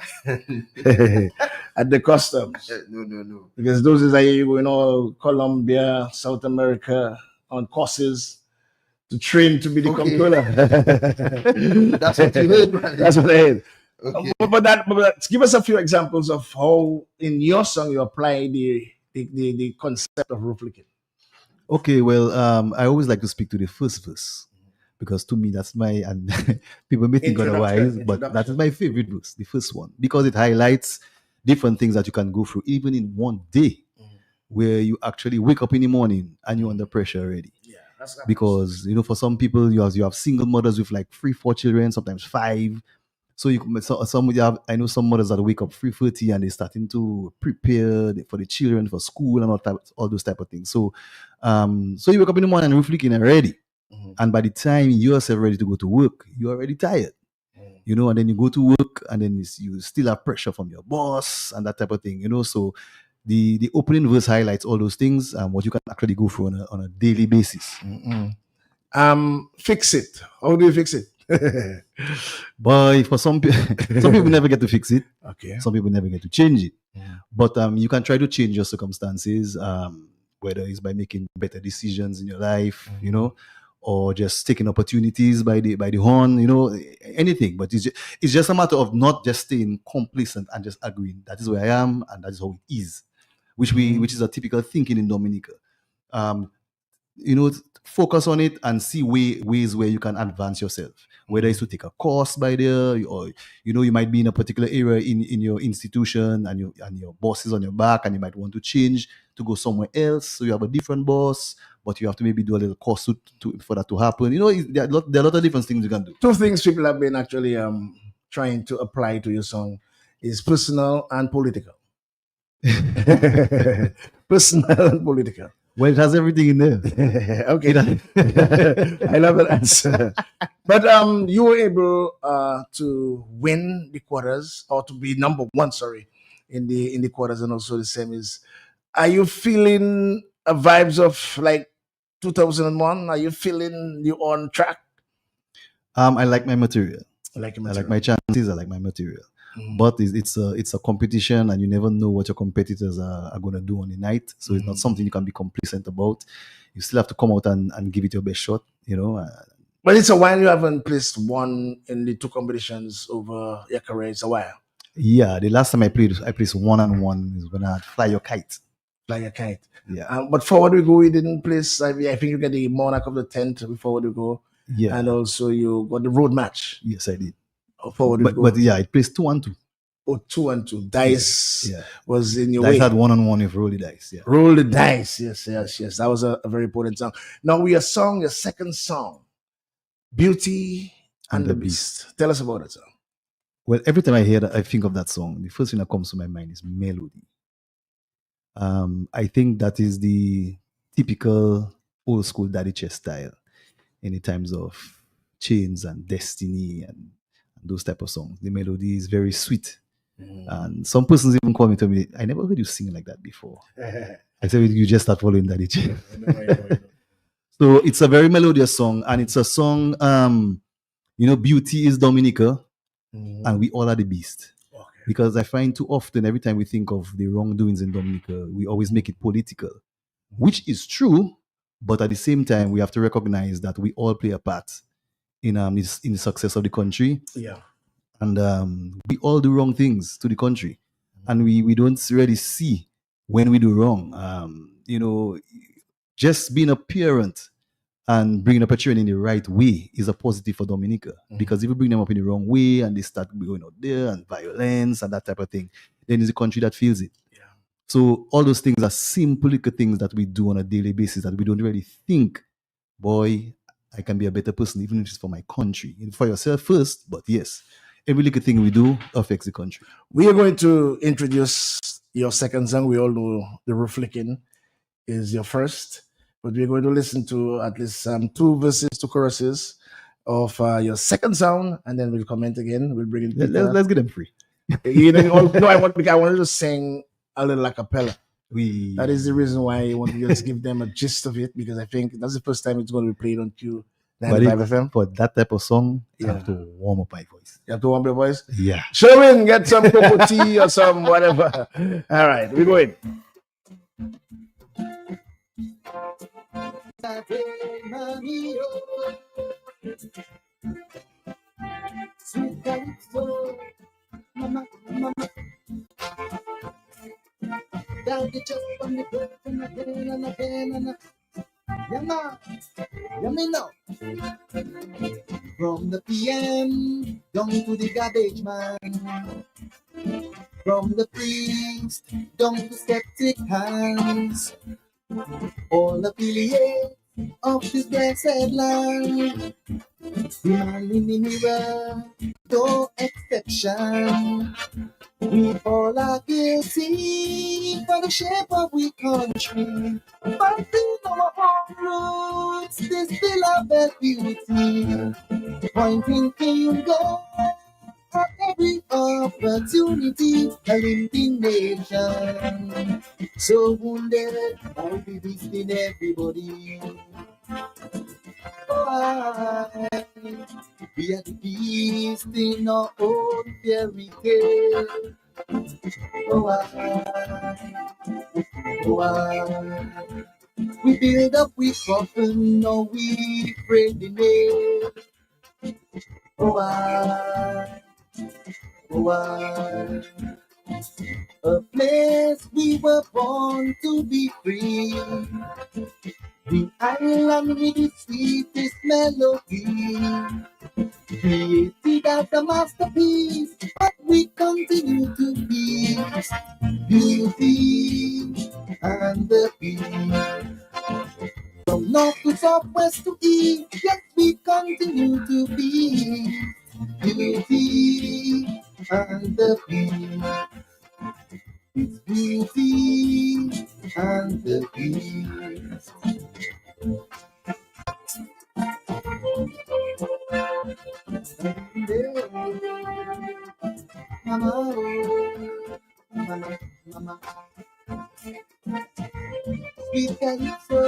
at the customs.
No.
Because those is like you going all Colombia, South America on courses to train to be the controller.
That's what you heard, man.
That's what I heard.
Okay.
But give us a few examples of how in your song you apply the concept of roof leaking.
Okay, well, I always like to speak to the first verse because to me that's my, and people may think otherwise, but that is my favorite verse, the first one, because it highlights different things that you can go through even in one day, where you actually wake up in the morning and you're under pressure already.
Yeah, that's
because for some people you have single mothers with like 3-4 children, sometimes 5. So I know some mothers that wake up 3:30 and they're starting to prepare for the children for school and all those type of things. So you wake up in the morning and roof leaking already, and by the time you're ready to go to work, you're already tired. And then you go to work and then you still have pressure from your boss and that type of thing. So the opening verse highlights all those things and what you can actually go through on a daily basis.
Fix it. How do you fix it?
But for some people never get to fix it.
Okay.
Some people never get to change it. But you can try to change your circumstances, whether it's by making better decisions in your life, or just taking opportunities by the horn, anything. But it's just a matter of not just staying complacent and just agreeing that is where I am and that is how it is, which is a typical thinking in Dominica. Focus on it and see ways where you can advance yourself. Whether it's to take a course by there, or you might be in a particular area in your institution and your boss is on your back, and you might want to change to go somewhere else. So you have a different boss, but you have to maybe do a little course for that to happen. There are a lot of different things you can do.
2 things people have been actually trying to apply to your song is personal and political. Personal and political.
Well, it has everything in there.
Okay. I love that answer. But you were able to win the quarters, or to be number 1, in the quarters, and also the semis. Are you feeling vibes of like 2001? Are you feeling you on track?
I like my material.
I like
my chances. I like my material. But it's a competition, and you never know what your competitors are going to do on the night. So it's not something you can be complacent about. You still have to come out and give it your best shot,
But it's a while you haven't placed 1 in the 2 competitions over your career. It's a while.
Yeah, the last time I placed 1-on-1 is when I had Fly Your Kite.
Fly Your Kite.
Yeah.
But Forward We Go, you didn't place. I think you got the Monarch of the Tent with Forward We Go.
Yeah.
And also you got the road match.
Yes, I did.
But
yeah, it placed 2-2.
Oh, 2-2. Dice was in your
Dice
way.
had 1-on-1 with Roll the Dice. Yeah.
Roll the Dice. Yes. That was a very important song. Now your second song, Beauty and the Beast. Tell us about it, song.
Well, every time I hear that, I think of that song, the first thing that comes to my mind is melody. I think that is the typical old school Daddy Chess style in the times of Chains and Destiny and those type of songs. The melody is very sweet. And some persons even call me to me, I never heard you sing like that before. I said, you just start following Daddy Chess. So it's a very melodious song, and it's a song, beauty is Dominica, and we all are the beast. Because I find too often, every time we think of the wrongdoings in Dominica, we always make it political, which is true, but at the same time, we have to recognize that we all play a part in the success of the country.
Yeah.
And we all do wrong things to the country, and we don't really see when we do wrong. Just being a parent and bringing up a children in the right way is a positive for Dominica. Because if you bring them up in the wrong way and they start going out there and violence and that type of thing, then it's a country that feels it.
Yeah.
So all those things are simple little things that we do on a daily basis that we don't really think, boy, I can be a better person even if it's for my country. For yourself first, but yes, every little thing we do affects the country.
We are going to introduce your second song. We all know The Roof Licking is your first, but we're going to listen to at least 2 verses, 2 choruses of your second sound, and then we'll comment again. We'll bring in Peter.
Let's get them free.
I wanted to sing a little a cappella.
That
is the reason why I want to just give them a gist of it, because I think that's the first time it's going to be played on Q95 FM.
For that type of song, you have to warm up my voice.
You have to warm your voice?
Yeah.
Sherwin, get some cocoa tea or some whatever. All right, we're going.
Mama, down the chest from the bird and again. Yummy now. From the PM down to the garbage man, from the priest down to skeptic hands, all affiliates of this blessed land, the man in the mirror, no exception. We all are guilty for the shape of we country, fighting our own roots, this beloved beauty, pointing finger at every opportunity, a limping nation, so wounded by the beast in everybody. We are the beast in our own fairy tale. We build up, we soften, no, we break the nail. A place we were born to be free. The island with its sweetest melody, created as a masterpiece, but we continue to be beauty and the peace. From north to south, west to east, yes, we continue to be beauty and the peace. It's beauty and the peace. Mama. Sweet Calypso.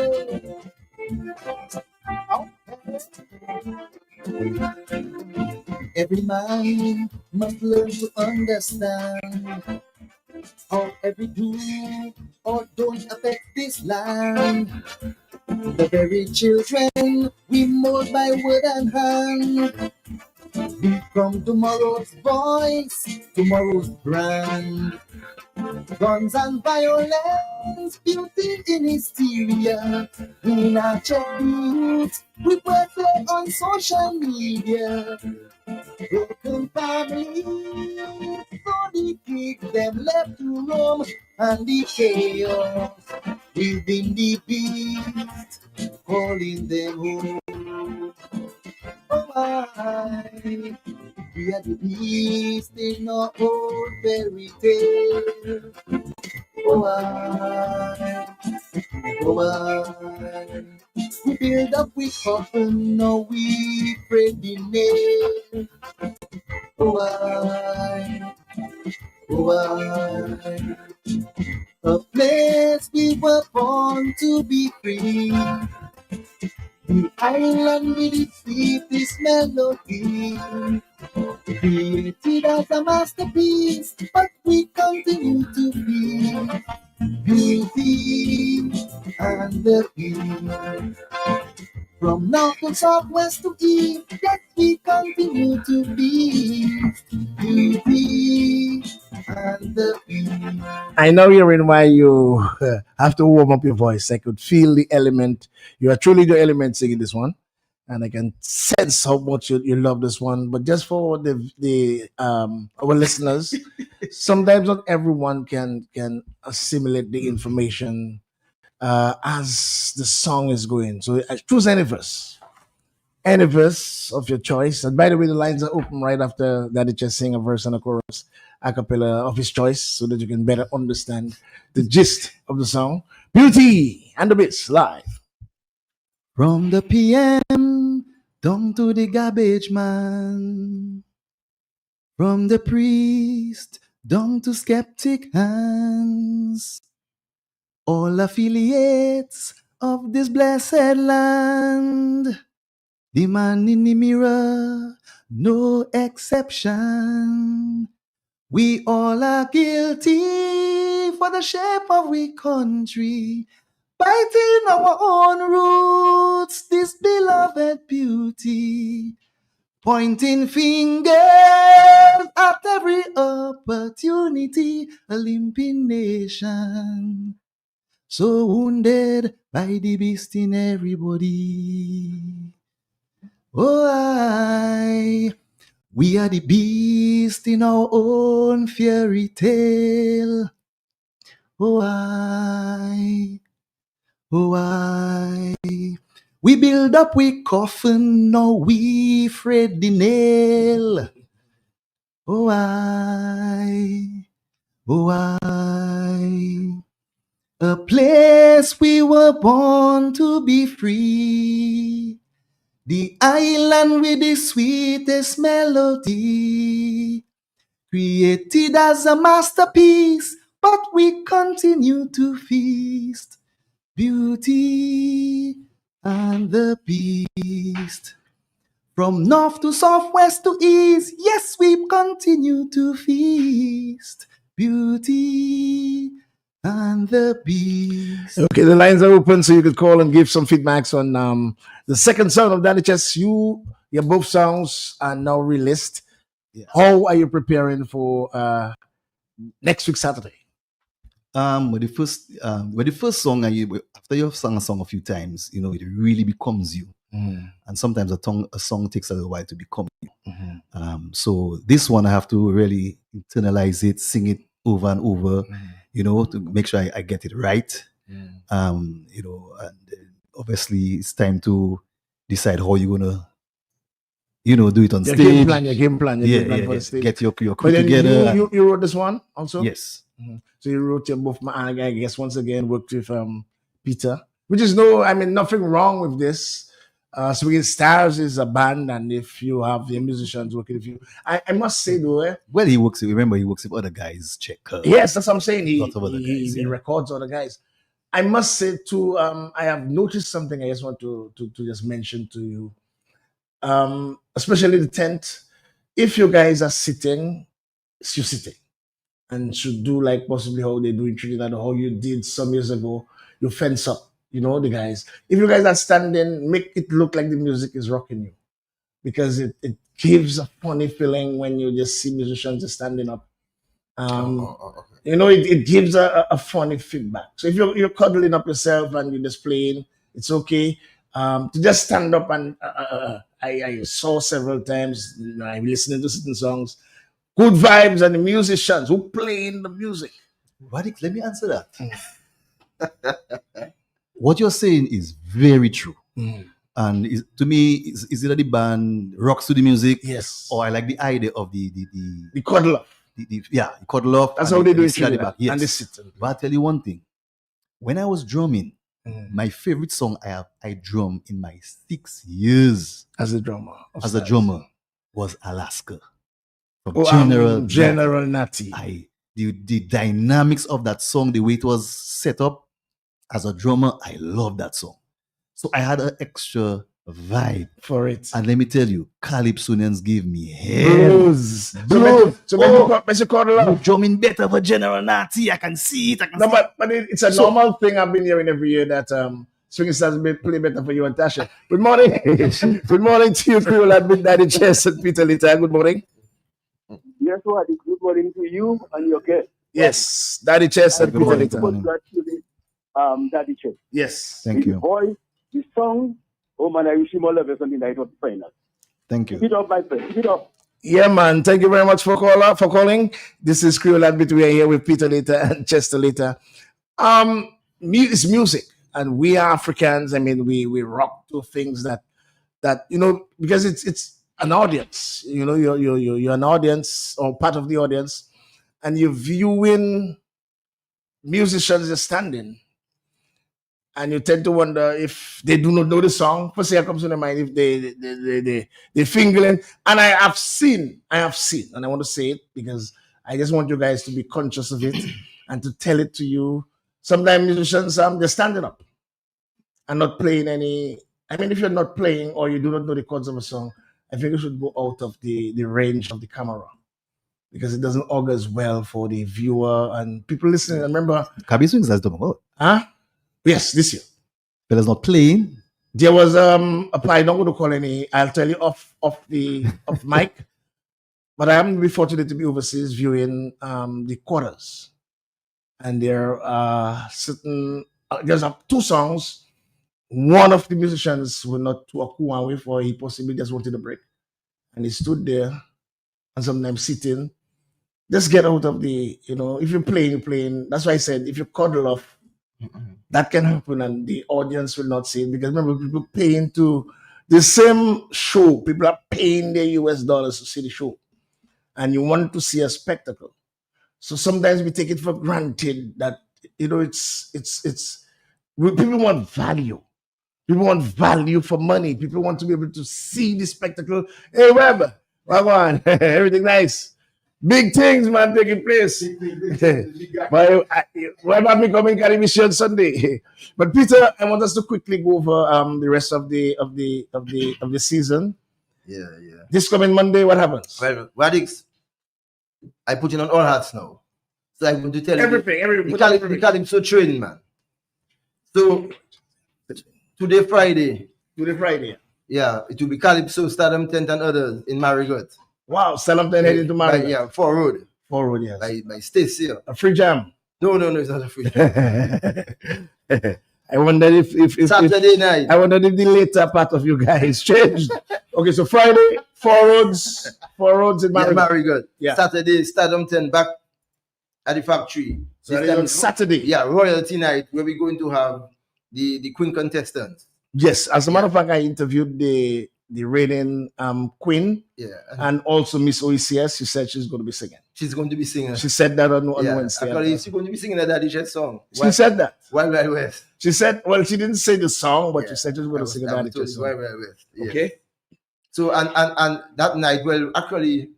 Every man must learn to understand how every do or don't affect this land. The very children we mold by word and hand become tomorrow's voice, tomorrow's brand. Guns and violence, beauty in hysteria. We not check the youth, we play on social media. Broken families, so the kids them left to roam, and the chaos within the beast, calling them home. Oh, I, we are the beast in our own fairy tale. Oh, Oh, I, we build up, we coffin, now we pray the name. Oh, I, oh, I, a place we were born to be free. The island will receive this melody, created as a masterpiece, but we continue to be beauty and the peace. From north to south, west to east, yes, we continue to be beauty and the peace.
I know you're in why you have to warm up your voice. I could feel the element. You are truly the element singing this one. And I can sense how much you love this one. But just for the our listeners, sometimes not everyone can assimilate the information as the song is going. So choose any verse of your choice. And by the way, the lines are open right after Daddy just sing a verse and a chorus a cappella of his choice so that you can better understand the gist of the song. Beauty and the Beast live.
From the PM down to the garbage man, from the priest down to skeptic hands, all affiliates of this blessed land, the man in the mirror, no exception. We all are guilty for the shape of we country, biting our own roots, this beloved beauty, pointing fingers at every opportunity, a limping nation, so wounded by the beast in everybody. Oh, we are the beast in our own fairy tale. Oh, we build up, we coffin, now we fret the nail. Oh, a place we were born to be free. The island with the sweetest melody, created as a masterpiece, but we continue to feast. Beauty and the Beast. From north to south, west to east, yes, we continue to feast. Beauty and the Beast.
Okay, the lines are open so you could call and give some feedbacks on the second song of Daddy Chess. Your both songs are now released.
Yeah.
How are you preparing for next week Saturday?
With the first song, after you've sung a song a few times, you know, it really becomes you. And sometimes a song takes a little while to become you. So this one, I have to really internalize it, sing it over and over, you know, to make sure I get it right. You know, and obviously it's time to decide how you're gonna, you know, do it on
Your
stage.
game plan for the stage.
Get your crew
But then
together.
you wrote this one also?
Yes.
So you wrote your both, and I guess once again worked with Peter, which is nothing wrong with this. Swinging Stars is a band, and if you have the musicians working with you, I must say though,
well, he works with other guys. Check.
Yes, that's what I'm saying. He records other guys. I must say too, I have noticed something. I just want to just mention to you, especially the tent. If you guys are sitting, you're sitting. And should do like possibly how they do in Trinidad or how you did some years ago. You fence up, you know, the guys. If you guys are standing, make it look like the music is rocking you. Because it gives a funny feeling when you just see musicians just standing up. You know, it gives a funny feedback. So if you're cuddling up yourself and you're just playing, it's okay. To just stand up and I saw several times, you know, I'm listening to certain songs. Good vibes and the musicians who playing the music.
Vadik, let me answer that. What you're saying is very true. And to me, is it that the band rocks to the music?
Yes.
Or I like the idea of the
cuddle up.
The cuddle up.
That's how they do it.
Yes.
And they sit.
But I'll tell you one thing. when I was drumming, my favorite song I drum in my 6 years
As a drummer.
was Alaska. From
General Natty.
The dynamics of that song, the way it was set up as a drummer, I love that song. So I had an extra vibe
for it.
And let me tell you, Calypsonians gave me hell.
Blues.
You're drumming better for General Natty. I can see it.
But it's a normal thing I've been hearing every year that swing stars play better for you and Tasha. Good morning. Good morning to you, Creole Heartbeat, Daddy Chess and Peter Lita. Good morning.
Yes, what? Good morning to you and your guest.
Yes, Daddy Chess and Peter Lita.
Daddy Chess.
Yes.
Thank you.
The voice, the song. Oh man, I wish him all of us on the night of the final.
Thank you.
Keep it up, my friend. Keep it up.
Yeah, man. Thank you very much for calling. This is Creole Heartbeat. We are here with Peter Lita and Chester Lita. It's music, and we are Africans. I mean, we rock to things that because it's an audience. You're an audience or part of the audience, and you're viewing musicians just standing. And you tend to wonder if they do not know the song. First thing that comes to my mind, if they fingering. And I have seen, and I want to say it because I just want you guys to be conscious of it and to tell it to you. Sometimes musicians, they're standing up and not playing any. I mean, if you're not playing or you do not know the chords of a song, I think you should go out of the range of the camera because it doesn't augur well for the viewer and people listening. Remember,
Kabi Swings has done about.
Huh? Yes, this year.
But it's not playing.
There was I'm not going to call any. I'll tell you off mic. But I am really fortunate to be overseas viewing the quarters, and there are certain. There's two songs. One of the musicians were not too cool with, or he possibly just wanted a break, and he stood there, and sometimes sitting. Just get out of the. If you're playing. That's why I said if you cuddle off. That can happen, and the audience will not see it because remember, people paying to the same show. People are paying their US dollars to see the show, and you want to see a spectacle. So sometimes we take it for granted that it's people want value. People want value for money. People want to be able to see the spectacle. Hey, Web, come on, everything nice. Big things, man, taking place. But why not me coming Caribbean Sunday? But Peter, I want us to quickly go over the rest of the season.
Yeah.
This coming Monday, what happens?
Well, Radix, I put in on all hats now. So I'm going to tell
everything.
The Calypso training, man. So today, Friday. Yeah, it will be Calypso, Stardom Tent, and others in Marigot.
Wow, Stardom Tent heading to Marigot.
Yeah, 4 Road.
4 Road, yes.
By Stacy.
A free jam.
No, it's not a free jam.
I wonder if
Saturday night.
I wonder if the later part of you guys changed. Okay, so Friday, 4 roads in Marigot.
Yeah, Marigot. Yeah. Saturday, Stardom Tent back at the factory.
So Saturday.
Yeah, royalty night where we're going to have the queen contestants.
Yes, as a matter of fact, I interviewed the reigning queen, and also Miss OECS. She said she's going to be singing.
She's going to be singing.
She said that on Wednesday.
Actually, she's going to be singing a Daddy Chess song.
She said that.
Wild Wild West.
She said, well, she didn't say the song, but she said she was going to sing a Daddy Chess song.
Wild Wild West. Yeah.
Okay.
So and that night, well, actually,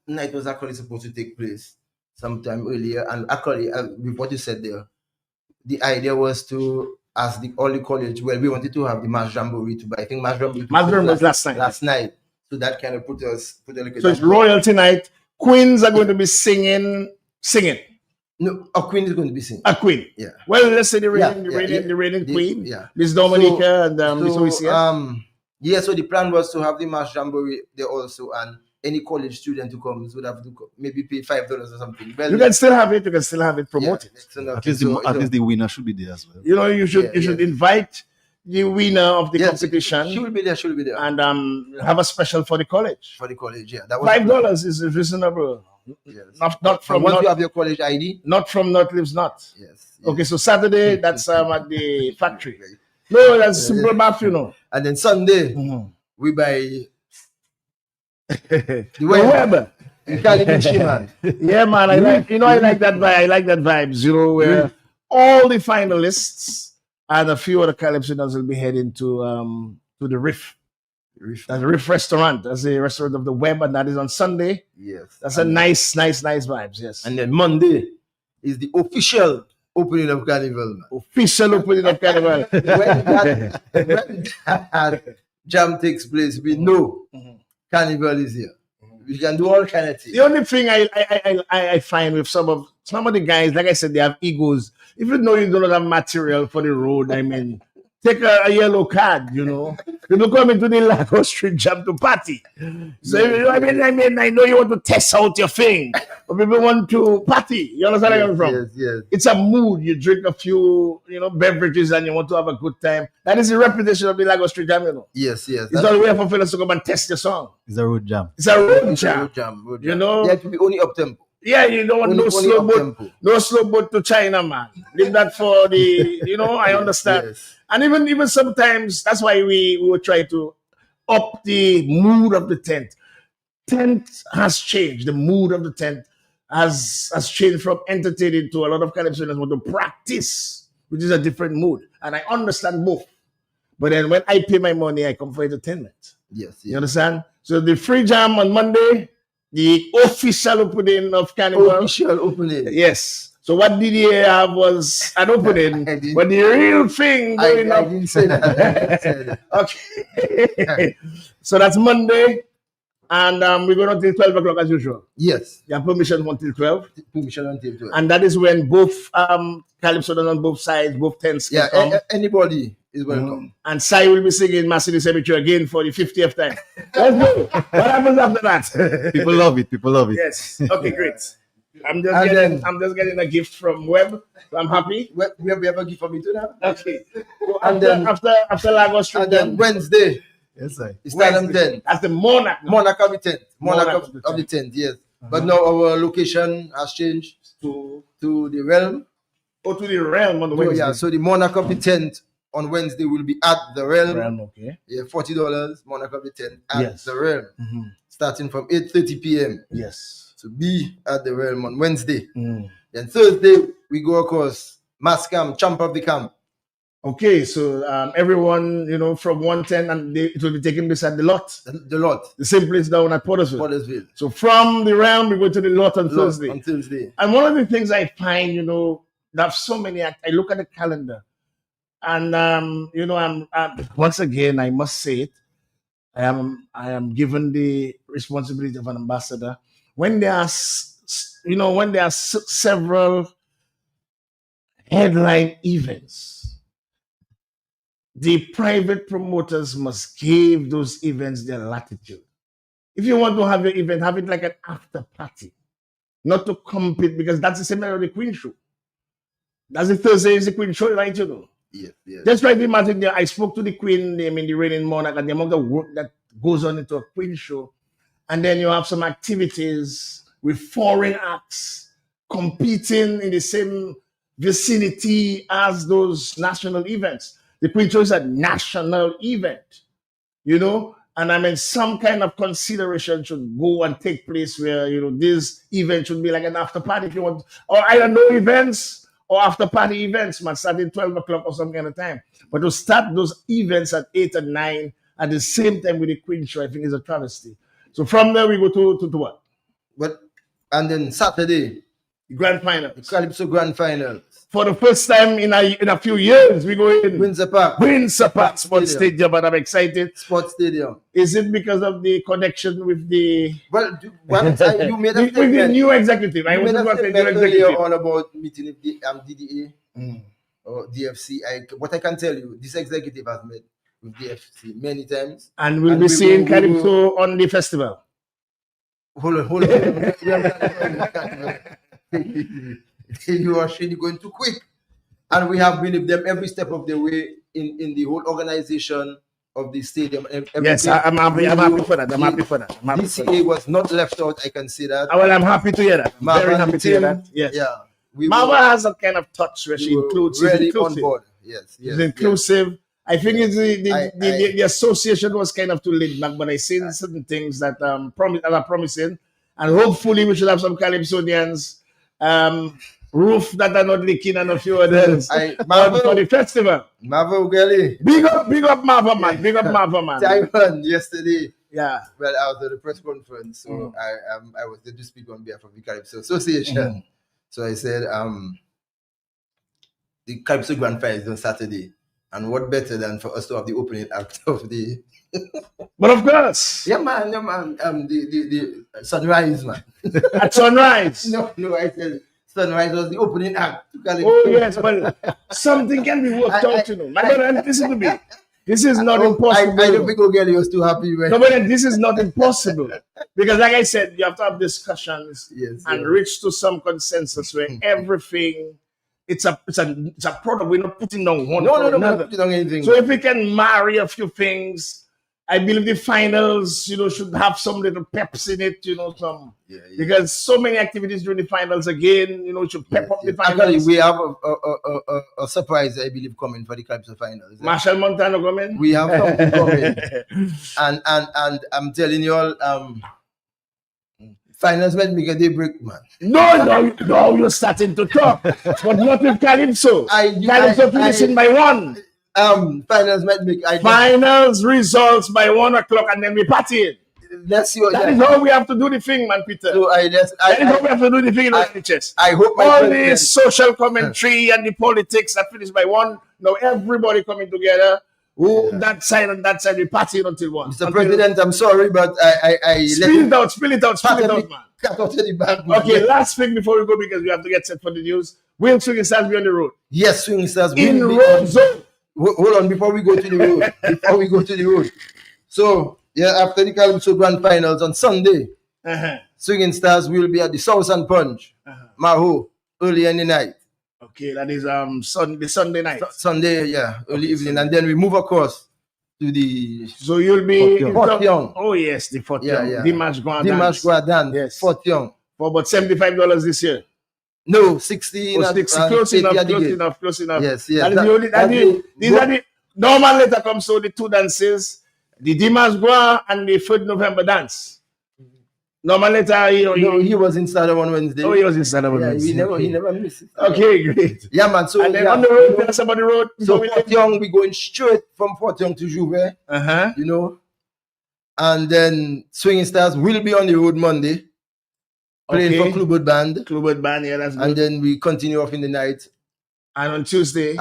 that night was actually supposed to take place sometime earlier, and actually, with what you said there, the idea was to ask all the college. Well, we wanted to have the Mass Jamboree too, but I think Mass Jamboree
was last night.
Last night, so that kind of put a little.
So it's royalty night. Queens are going to be singing.
No, a queen is going to be singing.
A queen.
Yeah.
Well, let's say the reigning queen.
Yeah.
Miss Dominica and Miss OECS.
So the plan was to have the Mass Jamboree there also, and any college student who comes would have to maybe pay $5 or something. Well,
you can still have it. You can still have it promoted.
At least the winner should be there as well.
You should invite the winner of the competition.
She will be there.
And have a special for the college.
Yeah.
That was $5 is reasonable.
Yes.
Not from
once you have your college ID.
Not from Not Lives Not.
Yes.
Okay, so Saturday that's at the factory. No, that's simple math,
And then Sunday we buy
the Weber.
man.
Yeah, man. I like that vibe. I like that vibe. Where all the finalists and a few other Calypsonians will be heading to the Riff. That's the Riff Restaurant. That's the restaurant of the web, and that is on Sunday.
Yes.
That's a nice vibes, yes.
And then Monday is the official opening of Carnival, man.
Official opening of Carnival.
when that jam takes place, we know Carnival is here. We can do all kind of things.
The only thing I find with some of the guys, like I said, they have egos. Even though you don't have material for the road, I mean, take a yellow card, you know. People come into the Lagos Street Jam to party. So I know you want to test out your thing, but people want to party. You understand where I'm from?
Yes, yes.
It's a mood. You drink a few, beverages, and you want to have a good time. That is the reputation of the Lagos Street Jam, you know.
Yes.
It's not a way for fellas to come and test your song.
It's a road jam.
It's a road jam.
Road jam.
You know.
They have to be only up tempo.
Yeah, you don't want no slow boat to China, man. Leave that for the, I understand.
Yes.
And even sometimes, that's why we will try to up the mood of the tent. Tent has changed. The mood of the tent has changed from entertaining to a lot of Calypsonians want to practice, which is a different mood. And I understand both. But then when I pay my money, I come for entertainment.
Yes.
You understand? So the free jam on Monday, the official opening of Carnival.
Official opening.
Yes. So what did he have was an opening, but the real thing going
I
up.
didn't say that.
Okay. So that's Monday, and we're going until 12 o'clock as usual.
Yes.
You have permission until 12.
Permission until 12.
And that is when both Calypso on both sides, both tents can come.
Anybody is welcome.
And Sai will be singing Massey Cemetery again for the 50th time. Let's go. What happens after that?
People love it.
Yes. Okay, great. I'm just getting a gift from Webb. So I'm happy.
We have a gift for me too now.
Okay. So after Lagos Street,
and then Wednesday.
Yes, sir.
It's time 10.
That's the Monarch
of the tent. Monarch of the tent. Yes. But now our location has changed to the Realm.
Oh, to the Realm on the Wednesday.
Yeah. So the Monarch of the tent on Wednesday will be at the Realm.
Okay.
Yeah, $40. Monarch of the tent at the Realm, starting from 8:30 p.m.
Yes.
So be at the Realm on Wednesday. Then Thursday we go across Mass Camp, Champ of the Camp.
Okay, so everyone, from 110, and it will be taking place at the lot.
The lot.
The same place down at Pottersville.
Pottersville.
So from the Realm, we go to the lot on Thursday.
On Thursday.
And one of the things I find, there's so many, I look at the calendar, and, I'm once again, I must say it, I am given the responsibility of an ambassador. When there are, several headline events, the private promoters must give those events their latitude. If you want to have your event, have it like an after party, not to compete, because that's the same as the Queen show. That's the Thursday is the Queen show, right?
Yes.
Just try to imagine there. I spoke to the Queen, the reigning monarch, and the amount of work that goes on into a Queen show. And then you have some activities with foreign acts competing in the same vicinity as those national events. The Queen Show is a national event, and some kind of consideration should go and take place where, this event should be like an after party if you want, or either no events or after party events, man, starting 12 o'clock or some kind of time. But to start those events at 8 and 9 at the same time with the Queen Show, I think is a travesty. So from there we go to what?
And then Saturday,
the grand final.
The Calypso grand final.
For the first time in a few years, we go in
Windsor Park
Sports Stadium, but I'm excited.
Sports Stadium.
Is it because of the connection with the?
Well, you made a
with the new executive. I was going to say new executive.
All about meeting with the DDA or DFC. What I can tell you, this executive has met with DFC many times,
and we'll be seeing Calypso on the festival.
Hold on. You are surely going too quick. And we have been with them every step of the way in the whole organization of the stadium.
Yes, I'm happy for that.
DCA was not left out, I can say that.
Well, I'm happy to hear that. Very happy to hear that. Yes.
Yeah.
Marva has a kind of touch where she includes.
Really on board. Yes.
She's inclusive. I think it's the association was kind of too laid back, but I seen certain things that are promising, and hopefully we should have some Calypsonians Roof that are not leaking and a few others. For the festival.
Marvel Gally.
Big up Marvel man. Big up Marvel man.
Tyrone yesterday.
Yeah.
Well, out of the press conference, so I was there to speak on behalf of the Calypso Association. So I said, the Calypso Grand Final is on Saturday, and what better than for us to have the opening act of the.
But of course.
Yeah, man. The Sunrise, man.
At Sunrise.
No, I said Sunrise was the opening act.
Oh yes, well, something can be worked out, you know. My brother, listen to me. This is not impossible.
I don't think O'Gelly was too happy.
No, but this is not impossible. Because like I said, you have to have discussions and reach to some consensus where everything, it's a product. We're not putting down one for another.
Not putting down anything.
So if we can marry a few things, I believe the finals, should have some little peps in it, because so many activities during the finals again, should pep up the finals.
Actually, we have a surprise, I believe, coming for the Calypso finals.
Marshall Montano coming?
We have something coming. and I'm telling you all, finals might make a daybreak, man.
No, you're starting to talk. But not with Calypso. Calypso finishing by 1.
Finals might make
finals results by 1 o'clock and then we party.
Let's see what
that is how we have to do the thing, man, Peter.
So
that is how we have to do the thing in the chess.
I hope
all the social commentary and the politics that finish by 1. Now everybody coming together. That side and that side we party until 1.
Mr. President, I'm sorry, but I
spill it out, man.
Cut out to the back.
Okay, last thing before we go because we have to get set for the news. Will Swinging Stars be on the road?
Yes, Swinging Stars
in road zone.
Hold on, before we go to the road. So, after the Calypso Grand Finals on Sunday, Swinging Stars will be at the South and Punch, Maho, early in the night.
Okay, that is Sunday night.
Sunday, early evening. And then we move across to the...
So you'll be...
Fort Young.
Oh, yes, the Fort Young. Dimash
Guadan.
Yes.
Fort Young.
For about $75 this year.
No, 16.
Close enough.
Yes.
These are the normal later comes so the 2 dances, the Dimash Gua and the 3rd November dance. Normal later,
he was in Saturday on Wednesday.
Oh, he was in Saturday on Wednesday.
He never missed it.
Okay, great.
Yeah, man. So
and then on the road, tell us about the road.
So Fort Young, we're going straight from Fort Young to Juve. And then Swinging Stars will be on the road Monday. Playing for Clubwood Band,
that's good.
And then we continue off in the night.
And on Tuesday,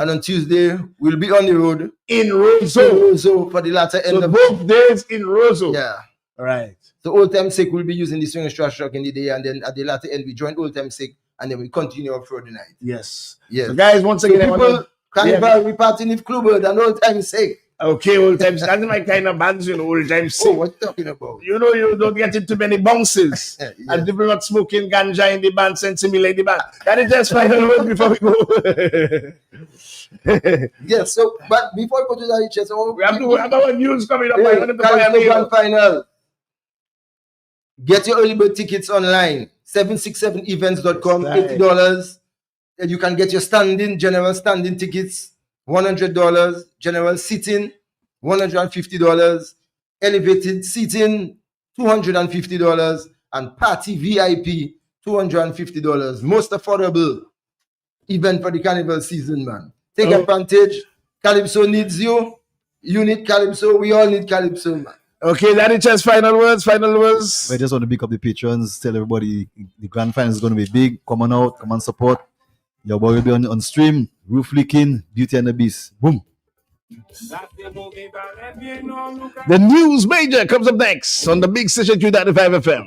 we'll be on the road
in Roseau
for the latter end of
both days in Roseau.
Yeah,
all right.
So Old Time Sick will be using the swinging trash truck in the day, and then at the latter end we join Old Time Sick, and then we continue off through the night.
Yes. So guys, once again,
Carnival, we partying with Clubwood and Old Time Sick.
Okay, Old Time Sick. That's my kind of bands, Old Time Sick.
Oh, what you talking about?
You don't get into many bounces. And people not smoking ganja in the band, sensimilate the band. That is just final word before we go.
Yes, so, but before we go to that,
we have our news coming up.
Grand Final. Get your early bird tickets online. 767events.com, $80. And you can get your general standing tickets. $100, general seating, $150, elevated seating, $250, and party VIP, $250. Most affordable event for the carnival season, man. Take advantage. Calypso needs you. You need Calypso. We all need Calypso, man.
Okay, that is just final words.
I just want to pick up the patrons, tell everybody the grand final is going to be big. Come on out, come on support. Your boy will be on stream. Roof leaking, Beauty and the Beast. Boom.
The news major comes up next on the big station 295 FM.